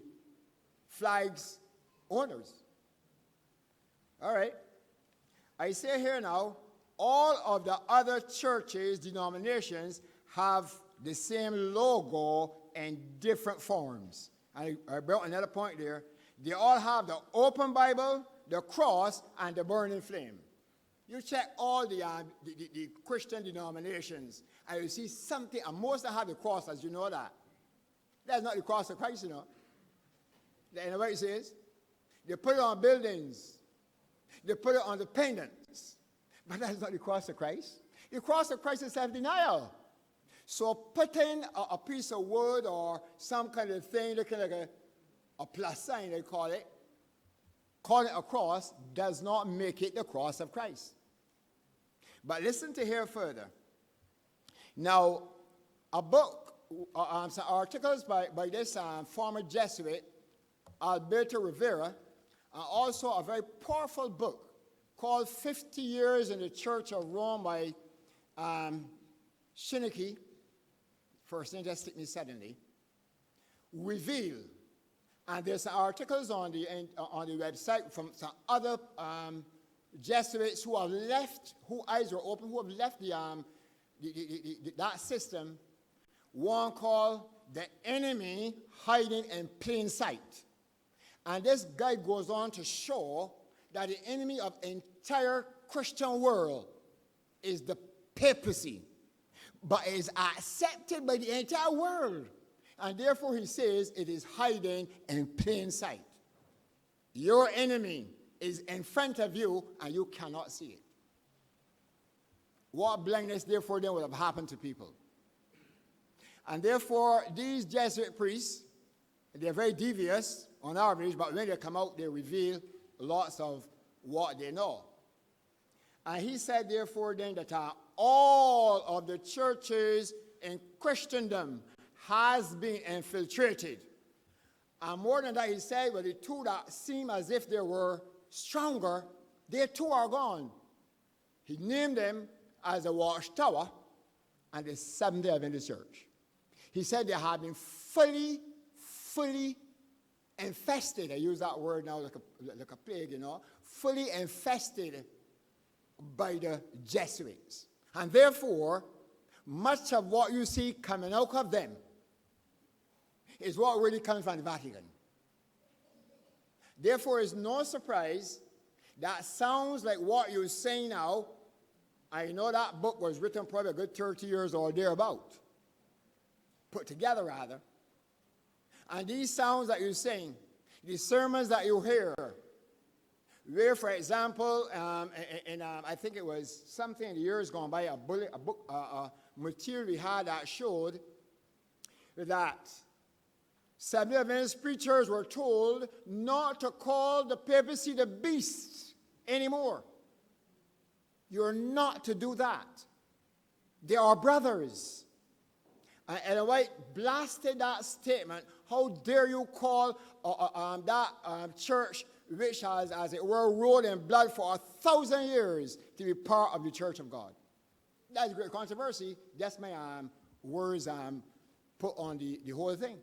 flag's owners. All right. I say here now, all of the other churches, denominations, have the same logo in different forms. I brought another point there. They all have the open Bible, the cross, and the burning flame. You check all the Christian denominations, and you see something, and most of them have the cross, as you know that. That's not the cross of Christ, you know. You know what it says? They put it on buildings. They put it on the pendants. But that's not the cross of Christ. The cross of Christ is self-denial. So putting a piece of wood or some kind of thing, looking like a plus sign, they call it a cross, does not make it the cross of Christ. But listen to here further. Now, a book, some articles by this former Jesuit, Alberto Rivera, and also a very powerful book called 50 Years in the Church of Rome by Shinneke, first name just hit me suddenly, reveal, and there's some articles on the website from some other Jesuits who have left, whose eyes were open, who have left that system, one called The Enemy Hiding in Plain Sight. And this guy goes on to show that the enemy of the entire Christian world is the papacy, but is accepted by the entire world. And therefore, he says it is hiding in plain sight. Your enemy is in front of you, and you cannot see it. What blindness, therefore, then would have happened to people? And therefore, these Jesuit priests, they're very devious on average, but when they come out, they reveal lots of what they know. And he said, therefore, then, that all of the churches in Christendom has been infiltrated. And more than that, he said, well, the two that seem as if they were stronger, they too are gone. He named them as the Watchtower and the Seventh-day Adventist Church. He said they have been fully infested. I use that word now like a plague, you know. Fully infested by the Jesuits. And therefore, much of what you see coming out of them is what really comes from the Vatican. Therefore, it's no surprise that sounds like what you're saying now. I know that book was written probably a good 30 years or thereabout. Put together, rather. And these sounds that you're saying, these sermons that you hear, where, for example, I think it was something in the years gone by, a material we had that showed that Seventh-day Adventist preachers were told not to call the papacy the beast anymore. You're not to do that. They are brothers. And White blasted that statement. How dare you call that church, which has, as it were, rolled in blood for 1,000 years, to be part of the Church of God? That's a great controversy. That's my words put on the whole thing.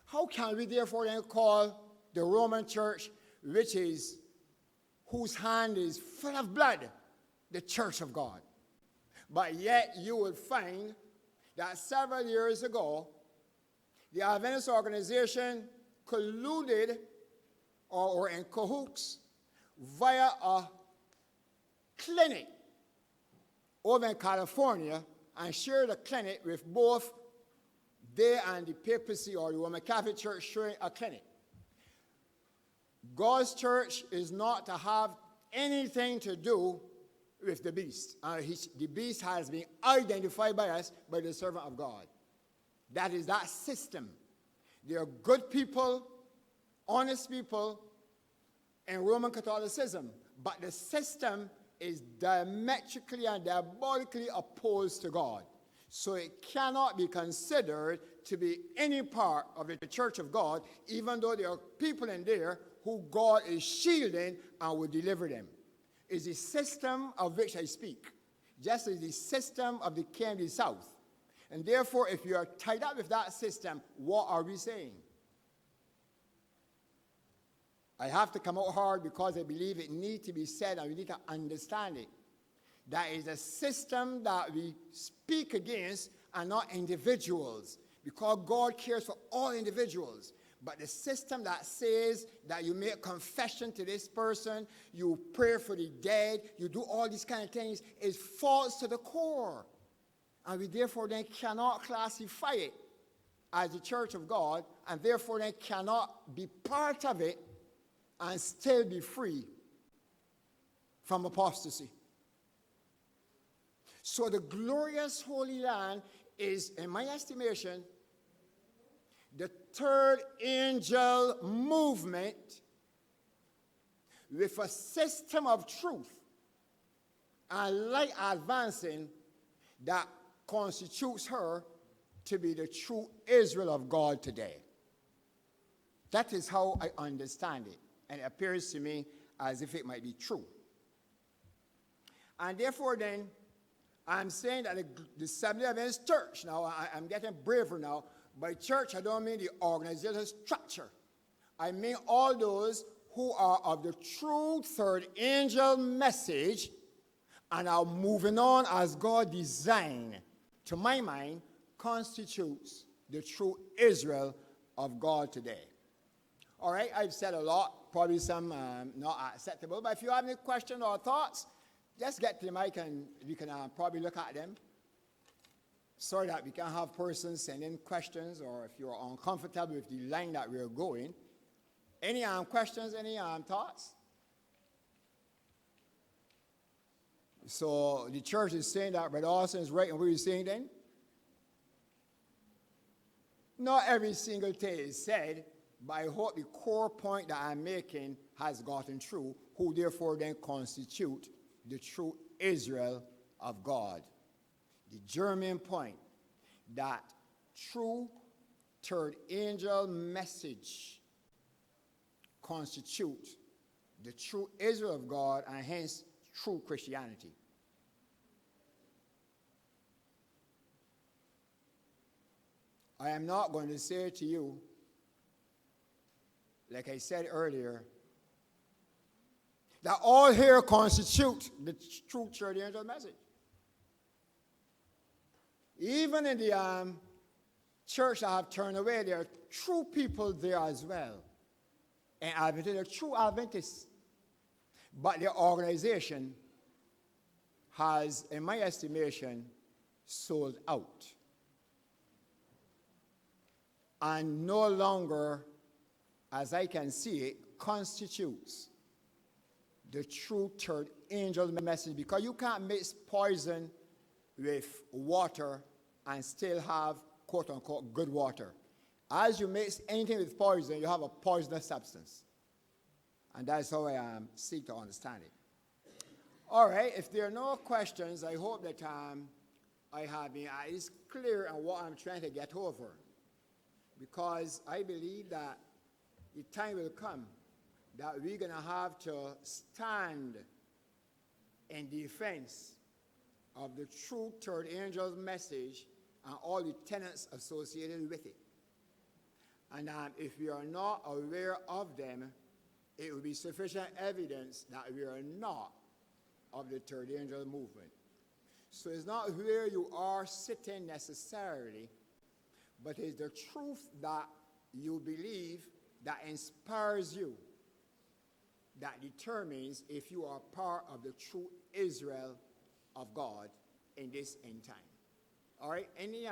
How can we therefore then call the Roman Church, whose hand is full of blood, the Church of God? But yet you would find that several years ago, the Adventist organization colluded or in cahoots via a clinic over in California and shared a clinic with both they and the papacy or the Roman Catholic Church sharing a clinic. God's church is not to have anything to do with the beast. The beast has been identified by us by the servant of God. That is that system. They are good people, honest people in Roman Catholicism, but the system is diametrically and diabolically opposed to God. So it cannot be considered to be any part of the church of God, even though there are people in there who God is shielding and will deliver them. It's the system of which I speak, just as the system of the king of the south. And therefore, if you are tied up with that system, what are we saying? I have to come out hard because I believe it needs to be said and we need to understand it. That is a system that we speak against and not individuals, because God cares for all individuals. But the system that says that you make confession to this person, you pray for the dead, you do all these kind of things, is false to the core. And we therefore then cannot classify it as the church of God, and therefore then cannot be part of it and still be free from apostasy. So the glorious Holy Land is, in my estimation, the third angel movement with a system of truth and light advancing that constitutes her to be the true Israel of God today. That is how I understand it, and it appears to me as if it might be true. And therefore then, I'm saying that the Assembly of Heaven's church, now I'm getting braver now. By church, I don't mean the organizational structure. I mean all those who are of the true third angel message and are moving on as God designed, to my mind, constitutes the true Israel of God today. All right, I've said a lot, probably some not acceptable, but if you have any questions or thoughts, just get to the mic and we can probably look at them so that we can have persons send in questions, or if you're uncomfortable with the line that we're going. Any questions, any thoughts? So the church is saying that Brother Austin is right in what he's saying then? Not every single thing is said, but I hope the core point that I'm making has gotten through, who therefore then constitute the true Israel of God. The germane point that true third angel message constitutes the true Israel of God, and hence true Christianity. I am not going to say to you, like I said earlier, that all here constitute the true third angel message. Even in the church that have turned away, there are true people there as well. And Adventists, they're true Adventists. But their organization has, in my estimation, sold out. And no longer, as I can see it, constitutes the true third angel message, because you can't mix poison with water and still have, quote unquote, good water. As you mix anything with poison, you have a poisonous substance. And that's how I seek to understand it. All right, if there are no questions, I hope that I have been at least clear on what I'm trying to get over. Because I believe that the time will come that we're going to have to stand in defense of the true third angel's message and all the tenets associated with it. And if we are not aware of them, it will be sufficient evidence that we are not of the third angel movement. So it's not where you are sitting necessarily, but it's the truth that you believe that inspires you, that determines if you are part of the true Israel of God in this end time. All right, any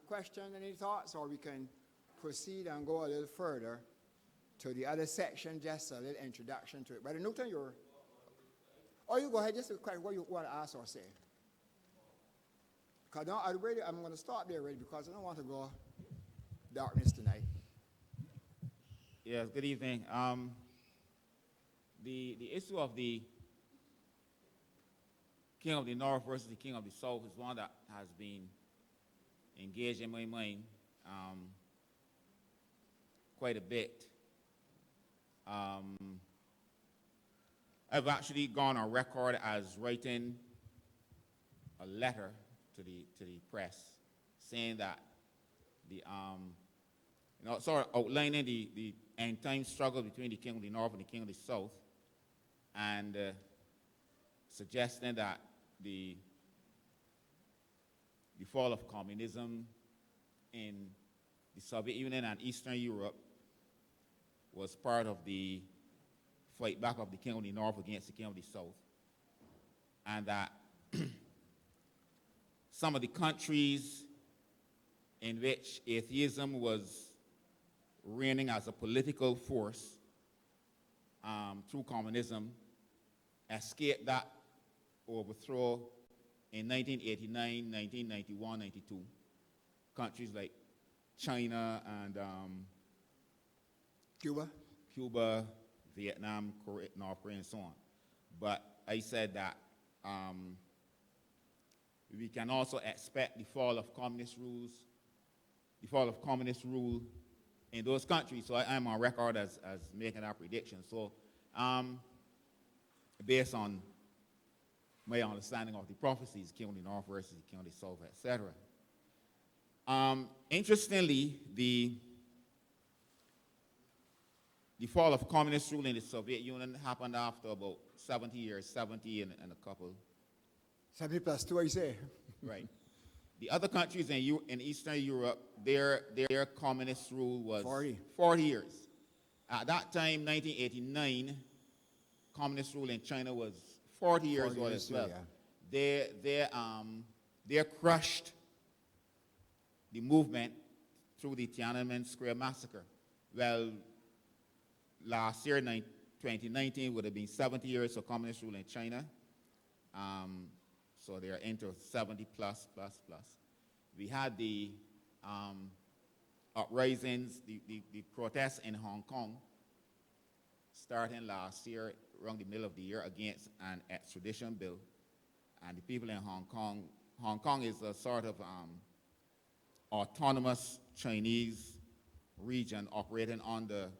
questions, any thoughts, or we can proceed and go a little further to the other section, just a little introduction to it. Brother Newton, you're... Oh, you go ahead, just a question, what you want to ask or say. Because I'm going to start there already because I don't want to go darkness tonight. Yes, good evening. The issue of the King of the North versus the King of the South is one that has been engaged in my mind quite a bit. I've actually gone on record as writing a letter to the press saying that sort of outlining the end time struggle between the King of the North and the King of the South, and suggesting that the fall of communism in the Soviet Union and Eastern Europe was part of the fight back of the King of the North against the King of the South, and that some of the countries in which atheism was reigning as a political force through communism escaped that overthrow in 1989, 1991, 92. Countries like China and Cuba, Vietnam, Korea, North Korea, and so on. But I said that we can also expect the fall of communist rule in those countries. So I'm on record as making that prediction. So based on my understanding of the prophecies, King of the North versus the King of the South, etc. Interestingly, the fall of communist rule in the Soviet Union happened after about 70 years, 70 and a couple. 70 plus 2, you say? Right. The other countries in Eastern Europe, their communist rule was 40 years. At that time, 1989, communist rule in China was 40 years old as well. Yeah. They crushed the movement through the Tiananmen Square massacre. Well, last year, 2019, would have been 70 years of communist rule in China. So they're into 70 plus. We had the uprisings, the protests in Hong Kong, starting last year, around the middle of the year, against an extradition bill. And the people in Hong Kong is a sort of autonomous Chinese region operating under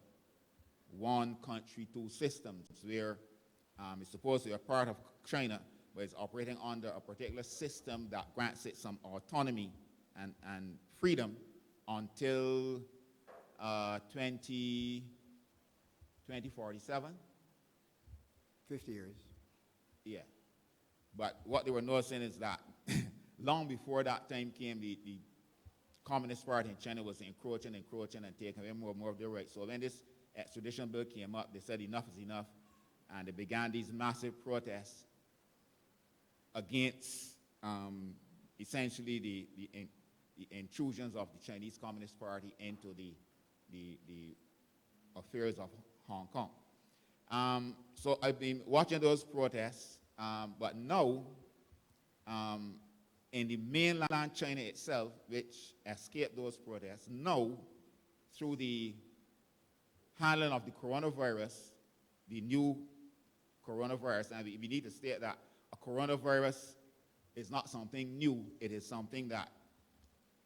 one country, two systems, where it's supposed to be a part of China, but it's operating under a particular system that grants it some autonomy and freedom until 2047. 50 years. Yeah. But what they were noticing is that long before that time came, the Communist Party in China was encroaching and taking away more and more of their rights. So when this extradition bill came up, they said enough is enough, and they began these massive protests against essentially the intrusions of the Chinese Communist Party into the affairs of Hong Kong. So I've been watching those protests, but now in the mainland China itself, which escaped those protests, now through the handling of the coronavirus, the new coronavirus, and we need to state that a coronavirus is not something new. It is something that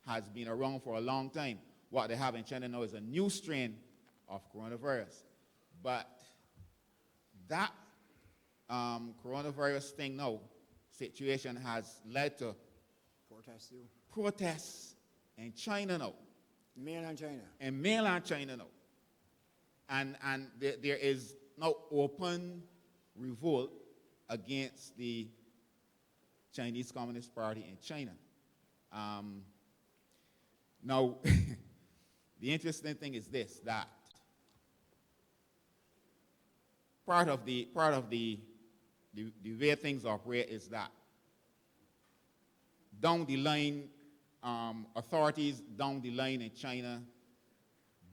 has been around for a long time. What they have in China now is a new strain of coronavirus. But that coronavirus thing now, situation has led to protests in China now. Mainland China. In mainland China now. And there is now open revolt against the Chinese Communist Party in China. Now, the interesting thing is this, that part of the way things operate is that down the line, authorities down the line in China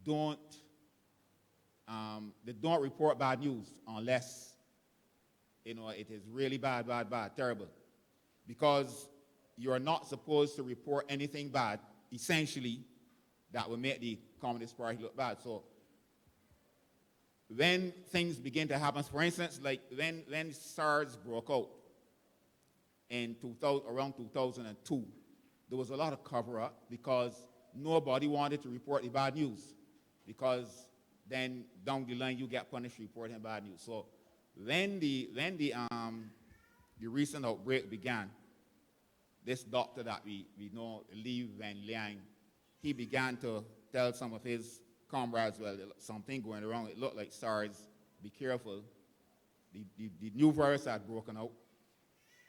don't they don't report bad news unless, you know, it is really bad, terrible. Because you are not supposed to report anything bad, essentially, that will make the Communist Party look bad. So when things begin to happen, for instance, like when SARS broke out in around 2002, there was a lot of cover-up because nobody wanted to report the bad news, because then down the line you get punished reporting bad news. So when the recent outbreak began, this doctor that we know, Li Wenliang, he began to tell some of his comrades, well, something going around. It looked like SARS. Be careful. The new virus had broken out.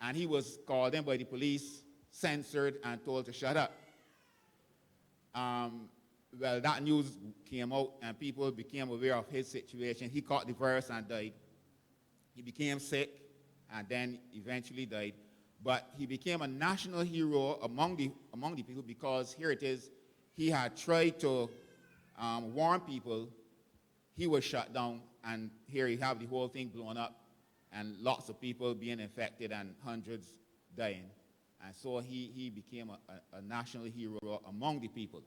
And he was called in by the police, censored, and told to shut up. Well, that news came out, and people became aware of his situation. He caught the virus and died. He became sick, and then eventually died. But he became a national hero among the people, because here it is, he had tried to warn people. He was shut down, and here you have the whole thing blown up, and lots of people being infected and hundreds dying. And so he became a national hero among the people.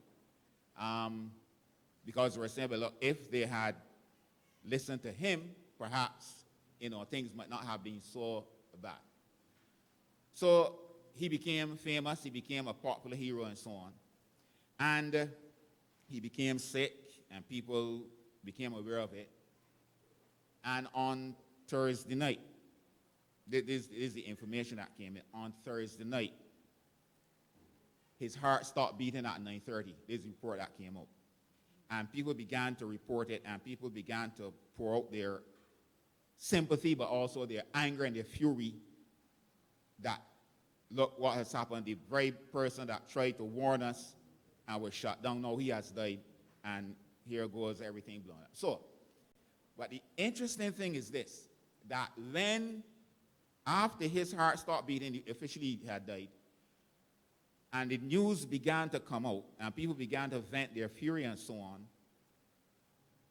Because we're saying, well, look, if they had listened to him, perhaps, you know, things might not have been so bad. So he became famous, he became a popular hero and so on. And he became sick, and people became aware of it. And on Thursday night, this is the information that came in. On Thursday night, his heart stopped beating at 9:30. This is the report that came out. And people began to report it, and people began to pour out their sympathy, but also their anger and their fury that, look what has happened. The very person that tried to warn us and was shut down, now he has died, and here goes everything blown up. So, but the interesting thing is this, that when, after his heart stopped beating, officially he had died, and the news began to come out, and people began to vent their fury and so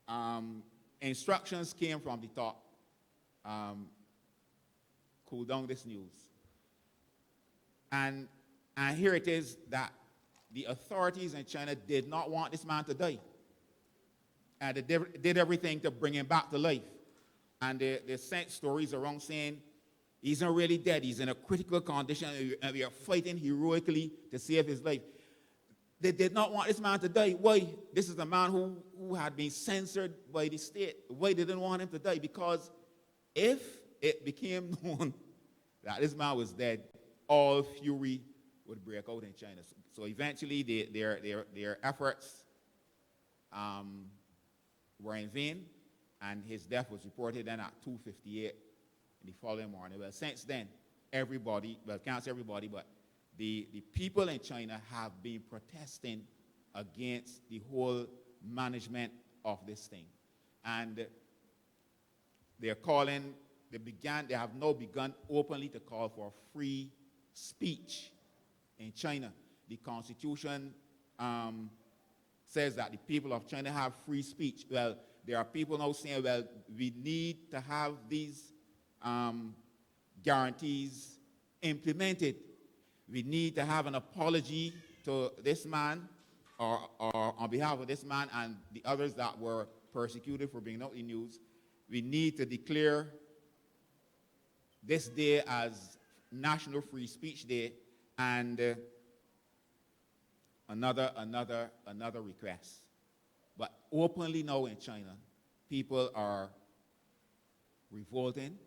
on, instructions came from the top, cool down this news. And here it is that the authorities in China did not want this man to die. And they did everything to bring him back to life. And they sent stories around saying, he's not really dead, he's in a critical condition, and we are fighting heroically to save his life. They did not want this man to die. Why? This is a man who had been censored by the state. Why they didn't want him to die? Because if it became known that this man was dead, all fury would break out in China. So eventually their efforts were in vain, and his death was reported then at 2:58 in the following morning. Well, since then, everybody, well, can't say everybody, but the people in China have been protesting against the whole management of this thing. And they have now begun openly to call for free speech in China. The Constitution says that the people of China have free speech. Well, there are people now saying, well, we need to have these guarantees implemented. We need to have an apology to this man, or on behalf of this man and the others that were persecuted for bringing out the news. We need to declare this day as National Free Speech Day. And another request. But openly now in China, people are revolting,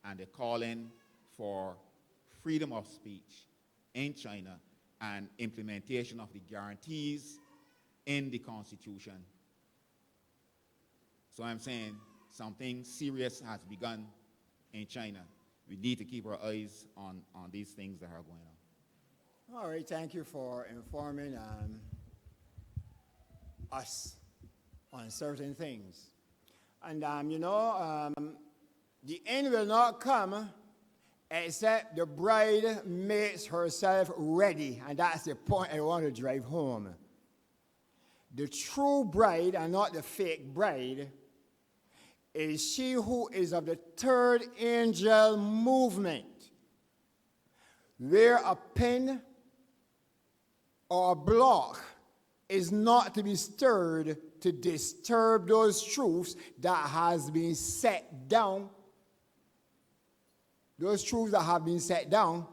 and they're calling for freedom of speech in China and implementation of the guarantees in the Constitution. So I'm saying something serious has begun in China. We need to keep our eyes on these things that are going on. All right, thank you for informing us on certain things. And, the end will not come except the bride makes herself ready. And that's the point I want to drive home. The true bride, and not the fake bride, is she who is of the third angel movement, where a pin or a block is not to be stirred to disturb those truths that has been set down. Those truths that have been set down,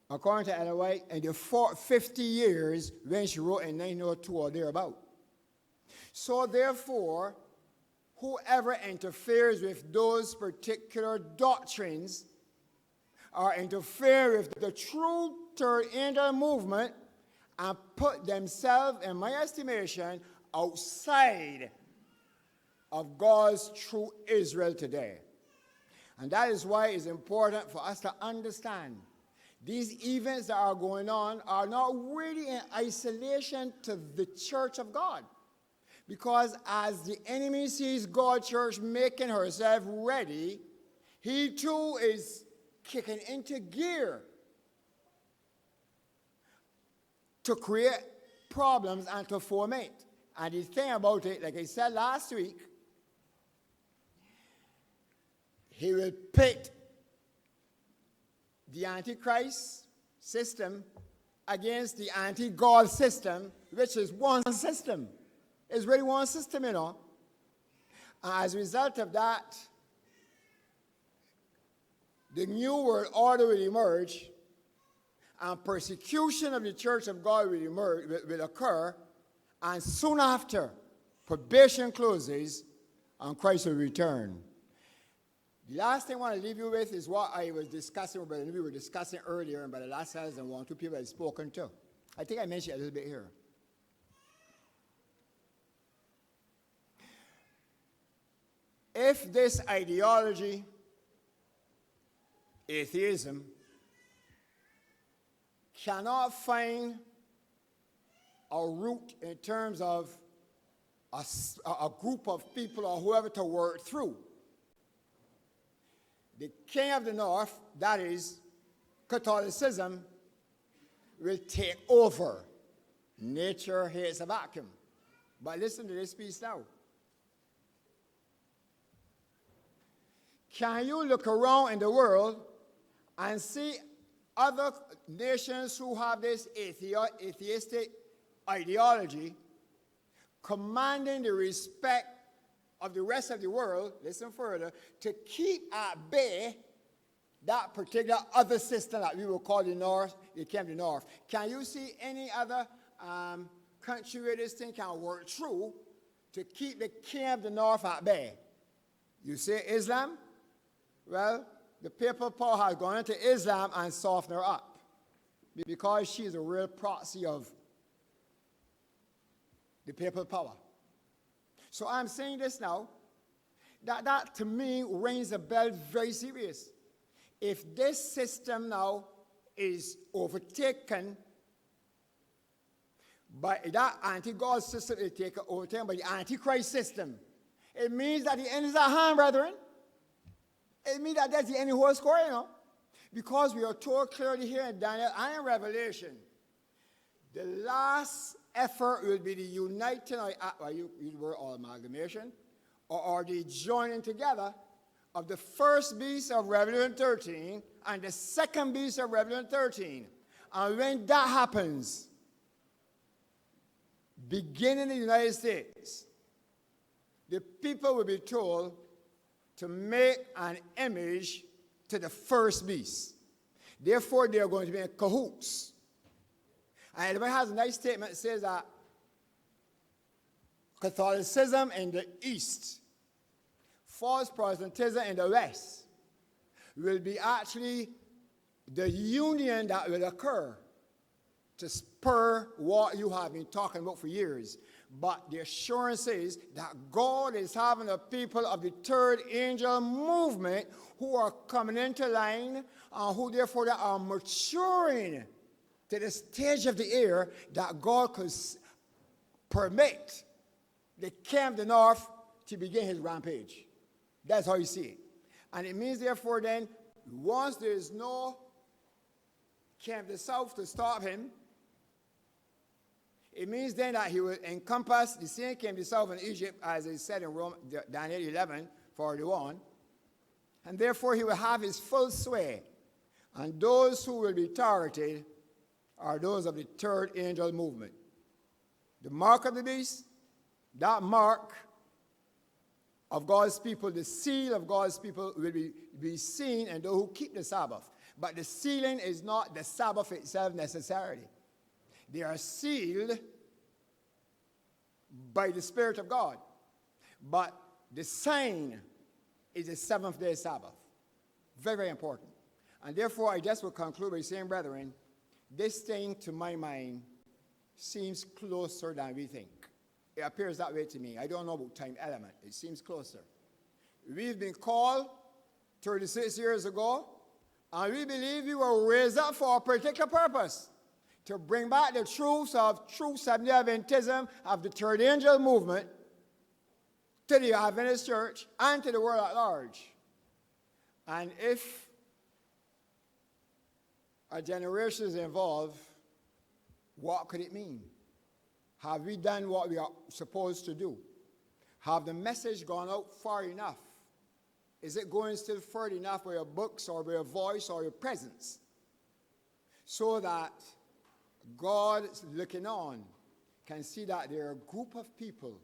according to Ellen White, in the 50 years when she wrote in 1902 or thereabout. So therefore, whoever interferes with those particular doctrines or interfere with the true third angel movement and put themselves, in my estimation, outside of God's true Israel today. And that is why it's important for us to understand these events that are going on are not really in isolation to the church of God. Because as the enemy sees God's church making herself ready, he too is kicking into gear to create problems and to foment. And the thing about it, like I said last week, he will pit the Antichrist system against the anti-God system, which is one system. It's really one system, you know. And as a result of that, the new world order will emerge, and persecution of the church of God will occur, and soon after, probation closes, and Christ will return. The last thing I want to leave you with is what I was discussing, but we were discussing earlier, and by the last hours, and one or two people had spoken to. I think I mentioned it a little bit here. If this ideology, atheism, cannot find a root in terms of a group of people or whoever to work through, the king of the north, that is Catholicism, will take over. Nature hates a vacuum. But listen to this piece now. Can you look around in the world and see other nations who have this atheistic ideology commanding the respect of the rest of the world, listen further, to keep at bay that particular other system that we will call the North, the King of the North? Can you see any other country where this thing can work through to keep the King of the North at bay? You say Islam? Well, the papal power has gone into Islam and softened her up because she's a real proxy of the papal power. So I'm saying this now, that to me rings a bell very serious. If this system now is overtaken by that anti-God system, is overtaken by the antichrist system, it means that the end is at hand, brethren. It means that that's the end of the whole score, you know. Because we are told clearly here in Daniel and in Revelation, the last effort will be the uniting, or you use the word amalgamation, or the joining together of the first beast of Revelation 13 and the second beast of Revelation 13. And when that happens, beginning in the United States, the people will be told to make an image to the first beast. Therefore, they are going to be in cahoots. And it has a nice statement that says that Catholicism in the East, false Protestantism in the West, will be actually the union that will occur to spur what you have been talking about for years. But the assurance is that God is having a people of the third angel movement who are coming into line, who therefore they are maturing to the stage of the air that God could permit the King of the North to begin his rampage. That's how you see it. And it means therefore then, once there is no King of the South to stop him, It means then that he will encompass the same came to southern Egypt, as is said in Daniel 11:41. And therefore he will have his full sway. And those who will be targeted are those of the third angel movement. The mark of the beast, that mark of God's people, the seal of God's people will be seen in those who keep the Sabbath. But the sealing is not the Sabbath itself necessarily. They are sealed by the Spirit of God. But the sign is the seventh-day Sabbath. Very, very important. And therefore, I just will conclude by saying, brethren, this thing, to my mind, seems closer than we think. It appears that way to me. I don't know about time element. It seems closer. We've been called 36 years ago, and we believe we were raised up for a particular purpose, to bring back the truths of true Seventh-day Adventism, of the third angel movement, to the Adventist church and to the world at large. And if a generation is involved, what could it mean? Have we done what we are supposed to do? Have the message gone out far enough? Is it going still further enough with your books or with your voice or your presence? So that God looking on can see that there are a group of people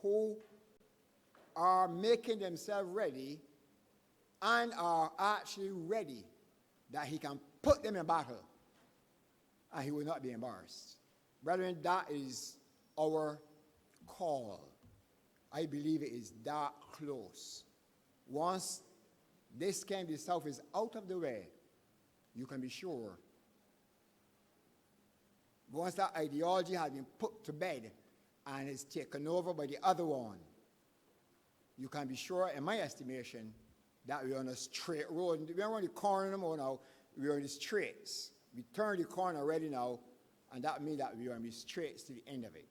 who are making themselves ready and are actually ready, that he can put them in battle and he will not be embarrassed. Brethren, that is our call. I believe it is that close. Once this camp itself is out of the way, you can be sure. Once that ideology has been put to bed and is taken over by the other one, you can be sure, in my estimation, that we're on a straight road. We're on the corner no more now. We're on the straights. We turned the corner already now, and that means that we are on the straights to the end of it.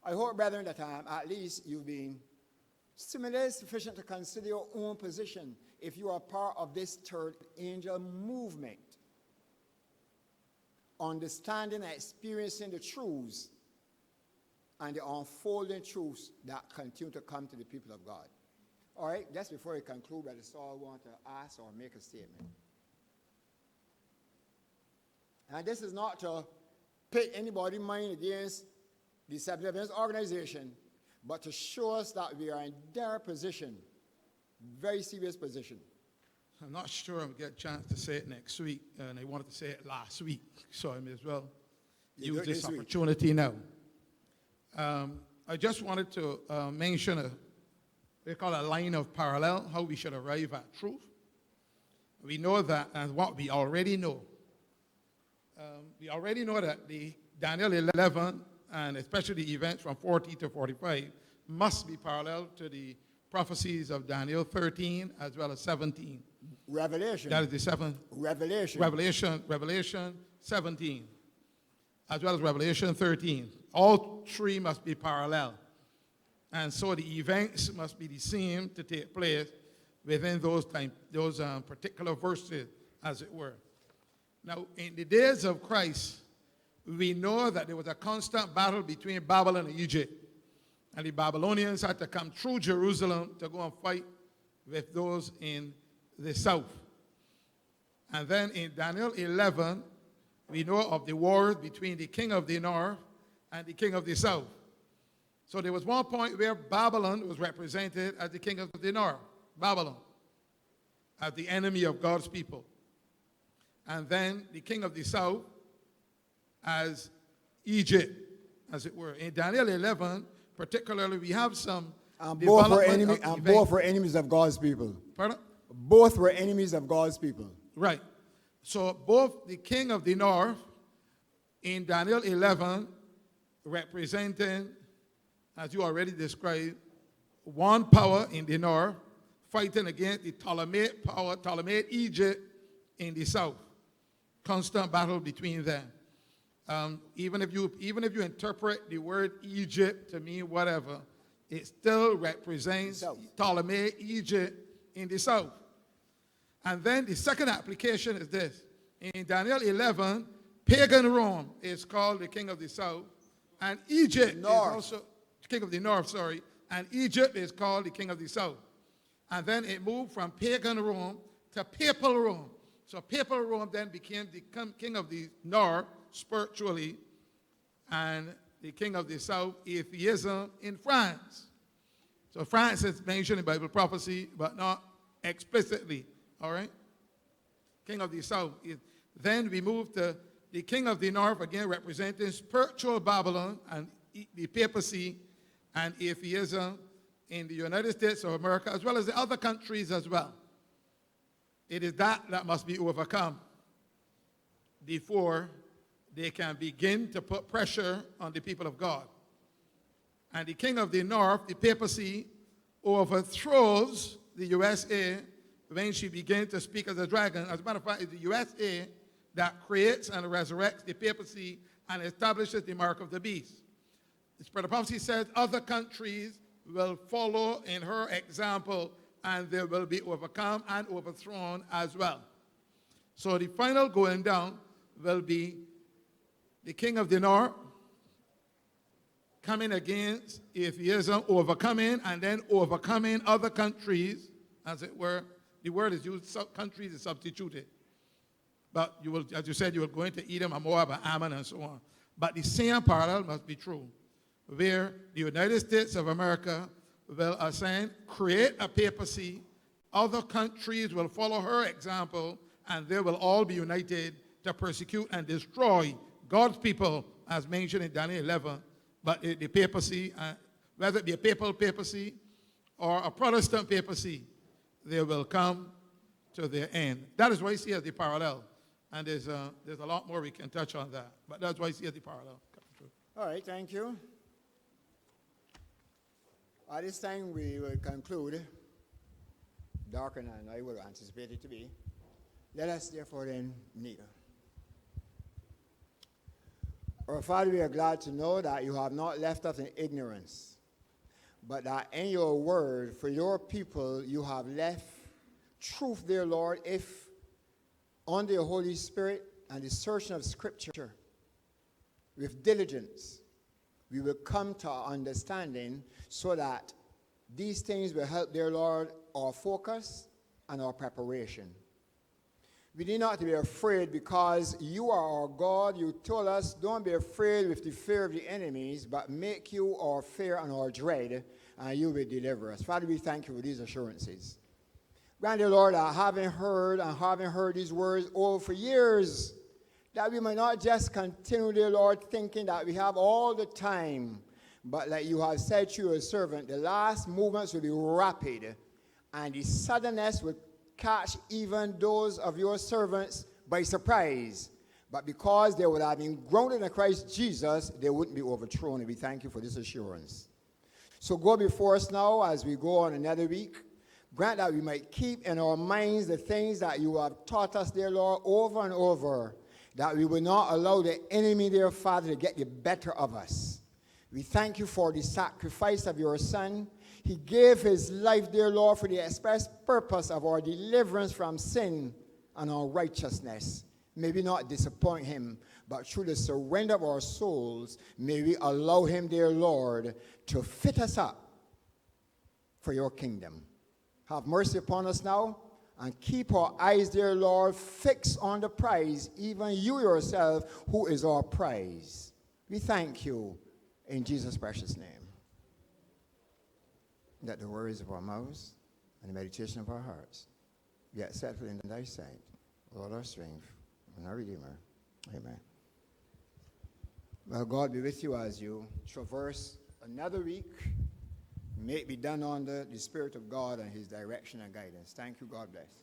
I hope, brethren, that at least you've been stimulated sufficient to consider your own position if you are part of this third angel movement, understanding and experiencing the truths and the unfolding truths that continue to come to the people of God. All right, just before I conclude, Brother Saul want to ask or make a statement. And this is not to pit anybody's mind against the Seventh-day Adventist organization, but to show us that we are in their position, very serious position. I'm not sure I'll get a chance to say it next week, and I wanted to say it last week, so I may as well use this opportunity now. I just wanted to mention we call a line of parallel, how we should arrive at truth. We know that, and what we already know. We already know that the Daniel 11, and especially the events from 40 to 45, must be parallel to the prophecies of Daniel 13 as well as 17. Revelation. That is the seventh. Revelation 17, as well as Revelation 13. All three must be parallel. And so the events must be the same to take place within those particular verses, as it were. Now, in the days of Christ, we know that there was a constant battle between Babylon and Egypt. And the Babylonians had to come through Jerusalem to go and fight with those in the south. And then in Daniel 11, we know of the wars between the king of the north and the king of the south. So there was one point where Babylon was represented as the king of the north, Babylon, as the enemy of God's people. And then the king of the south as Egypt, as it were. In Daniel 11, particularly, we have some both were enemies of God's people. Pardon? Both were enemies of God's people. Right. So both the king of the north in Daniel 11 representing, as you already described, one power in the north fighting against the Ptolemaic power, Ptolemaic Egypt in the south. Constant battle between them. Even if you interpret the word Egypt to mean whatever, it still represents Ptolemaic Egypt in the south. And then the second application is this. In Daniel 11, Pagan Rome is called the king of the south, and Egypt is also king of the north, sorry, and Egypt is called the king of the south. And then it moved from pagan Rome to papal Rome. So papal Rome then became the king of the north spiritually, and the king of the south, atheism in France. So France is mentioned in Bible prophecy, but not explicitly, all right? King of the south. Then we move to the king of the north, again representing spiritual Babylon and the papacy and atheism in the United States of America, as well as the other countries as well. It is that must be overcome before they can begin to put pressure on the people of God. And the king of the north, the papacy, overthrows the USA when she begins to speak as a dragon. As a matter of fact, it's the USA that creates and resurrects the papacy and establishes the mark of the beast. The spirit of prophecy says other countries will follow in her example, and they will be overcome and overthrown as well. So the final going down will be the king of the north coming against atheism, overcoming, and then overcoming other countries, as it were. The word is used, countries is substituted. But you will, as you said, you will go into Edom and Moab and Ammon and so on. But the same parallel must be true, where the United States of America will ascend, create a papacy, other countries will follow her example, and they will all be united to persecute and destroy God's people, as mentioned in Daniel 11. But the papacy, whether it be a papal papacy or a Protestant papacy, they will come to their end. That is why I see as the parallel. And there's a lot more we can touch on that. But that's why I see as the parallel. All right, thank you. At this time, we will conclude, darker than I would anticipate it to be. Let us therefore then kneel. Our Father, we are glad to know that you have not left us in ignorance, but that in your word, for your people, you have left truth, dear Lord, if under your Holy Spirit and the searching of Scripture, with diligence, we will come to our understanding so that these things will help, dear Lord, our focus and our preparation. We need not to be afraid because you are our God. You told us, don't be afraid with the fear of the enemies, but make you our fear and our dread, and you will deliver us. Father, we thank you for these assurances. Grant, dear Lord, that having heard these words over for years, that we might not just continue, dear Lord, thinking that we have all the time, but like you have said to your servant, the last movements will be rapid, and the suddenness will catch even those of your servants by surprise. But because they would have been grounded in Christ Jesus, they wouldn't be overthrown. And we thank you for this assurance. So go before us now as we go on another week. Grant that we might keep in our minds the things that you have taught us, dear Lord, over and over, that we will not allow the enemy, dear Father, to get the better of us. We thank you for the sacrifice of your Son. He gave his life, dear Lord, for the express purpose of our deliverance from sin and unrighteousness. May we not disappoint him, but through the surrender of our souls, may we allow him, dear Lord, to fit us up for your kingdom. Have mercy upon us now, and keep our eyes, dear Lord, fixed on the prize, even you yourself, who is our prize. We thank you in Jesus' precious name. That the words of our mouths and the meditation of our hearts be acceptable in thy sight, Lord, our strength and our Redeemer. Amen. Well, God be with you as you traverse another week. May it be done under the Spirit of God and his direction and guidance. Thank you. God bless.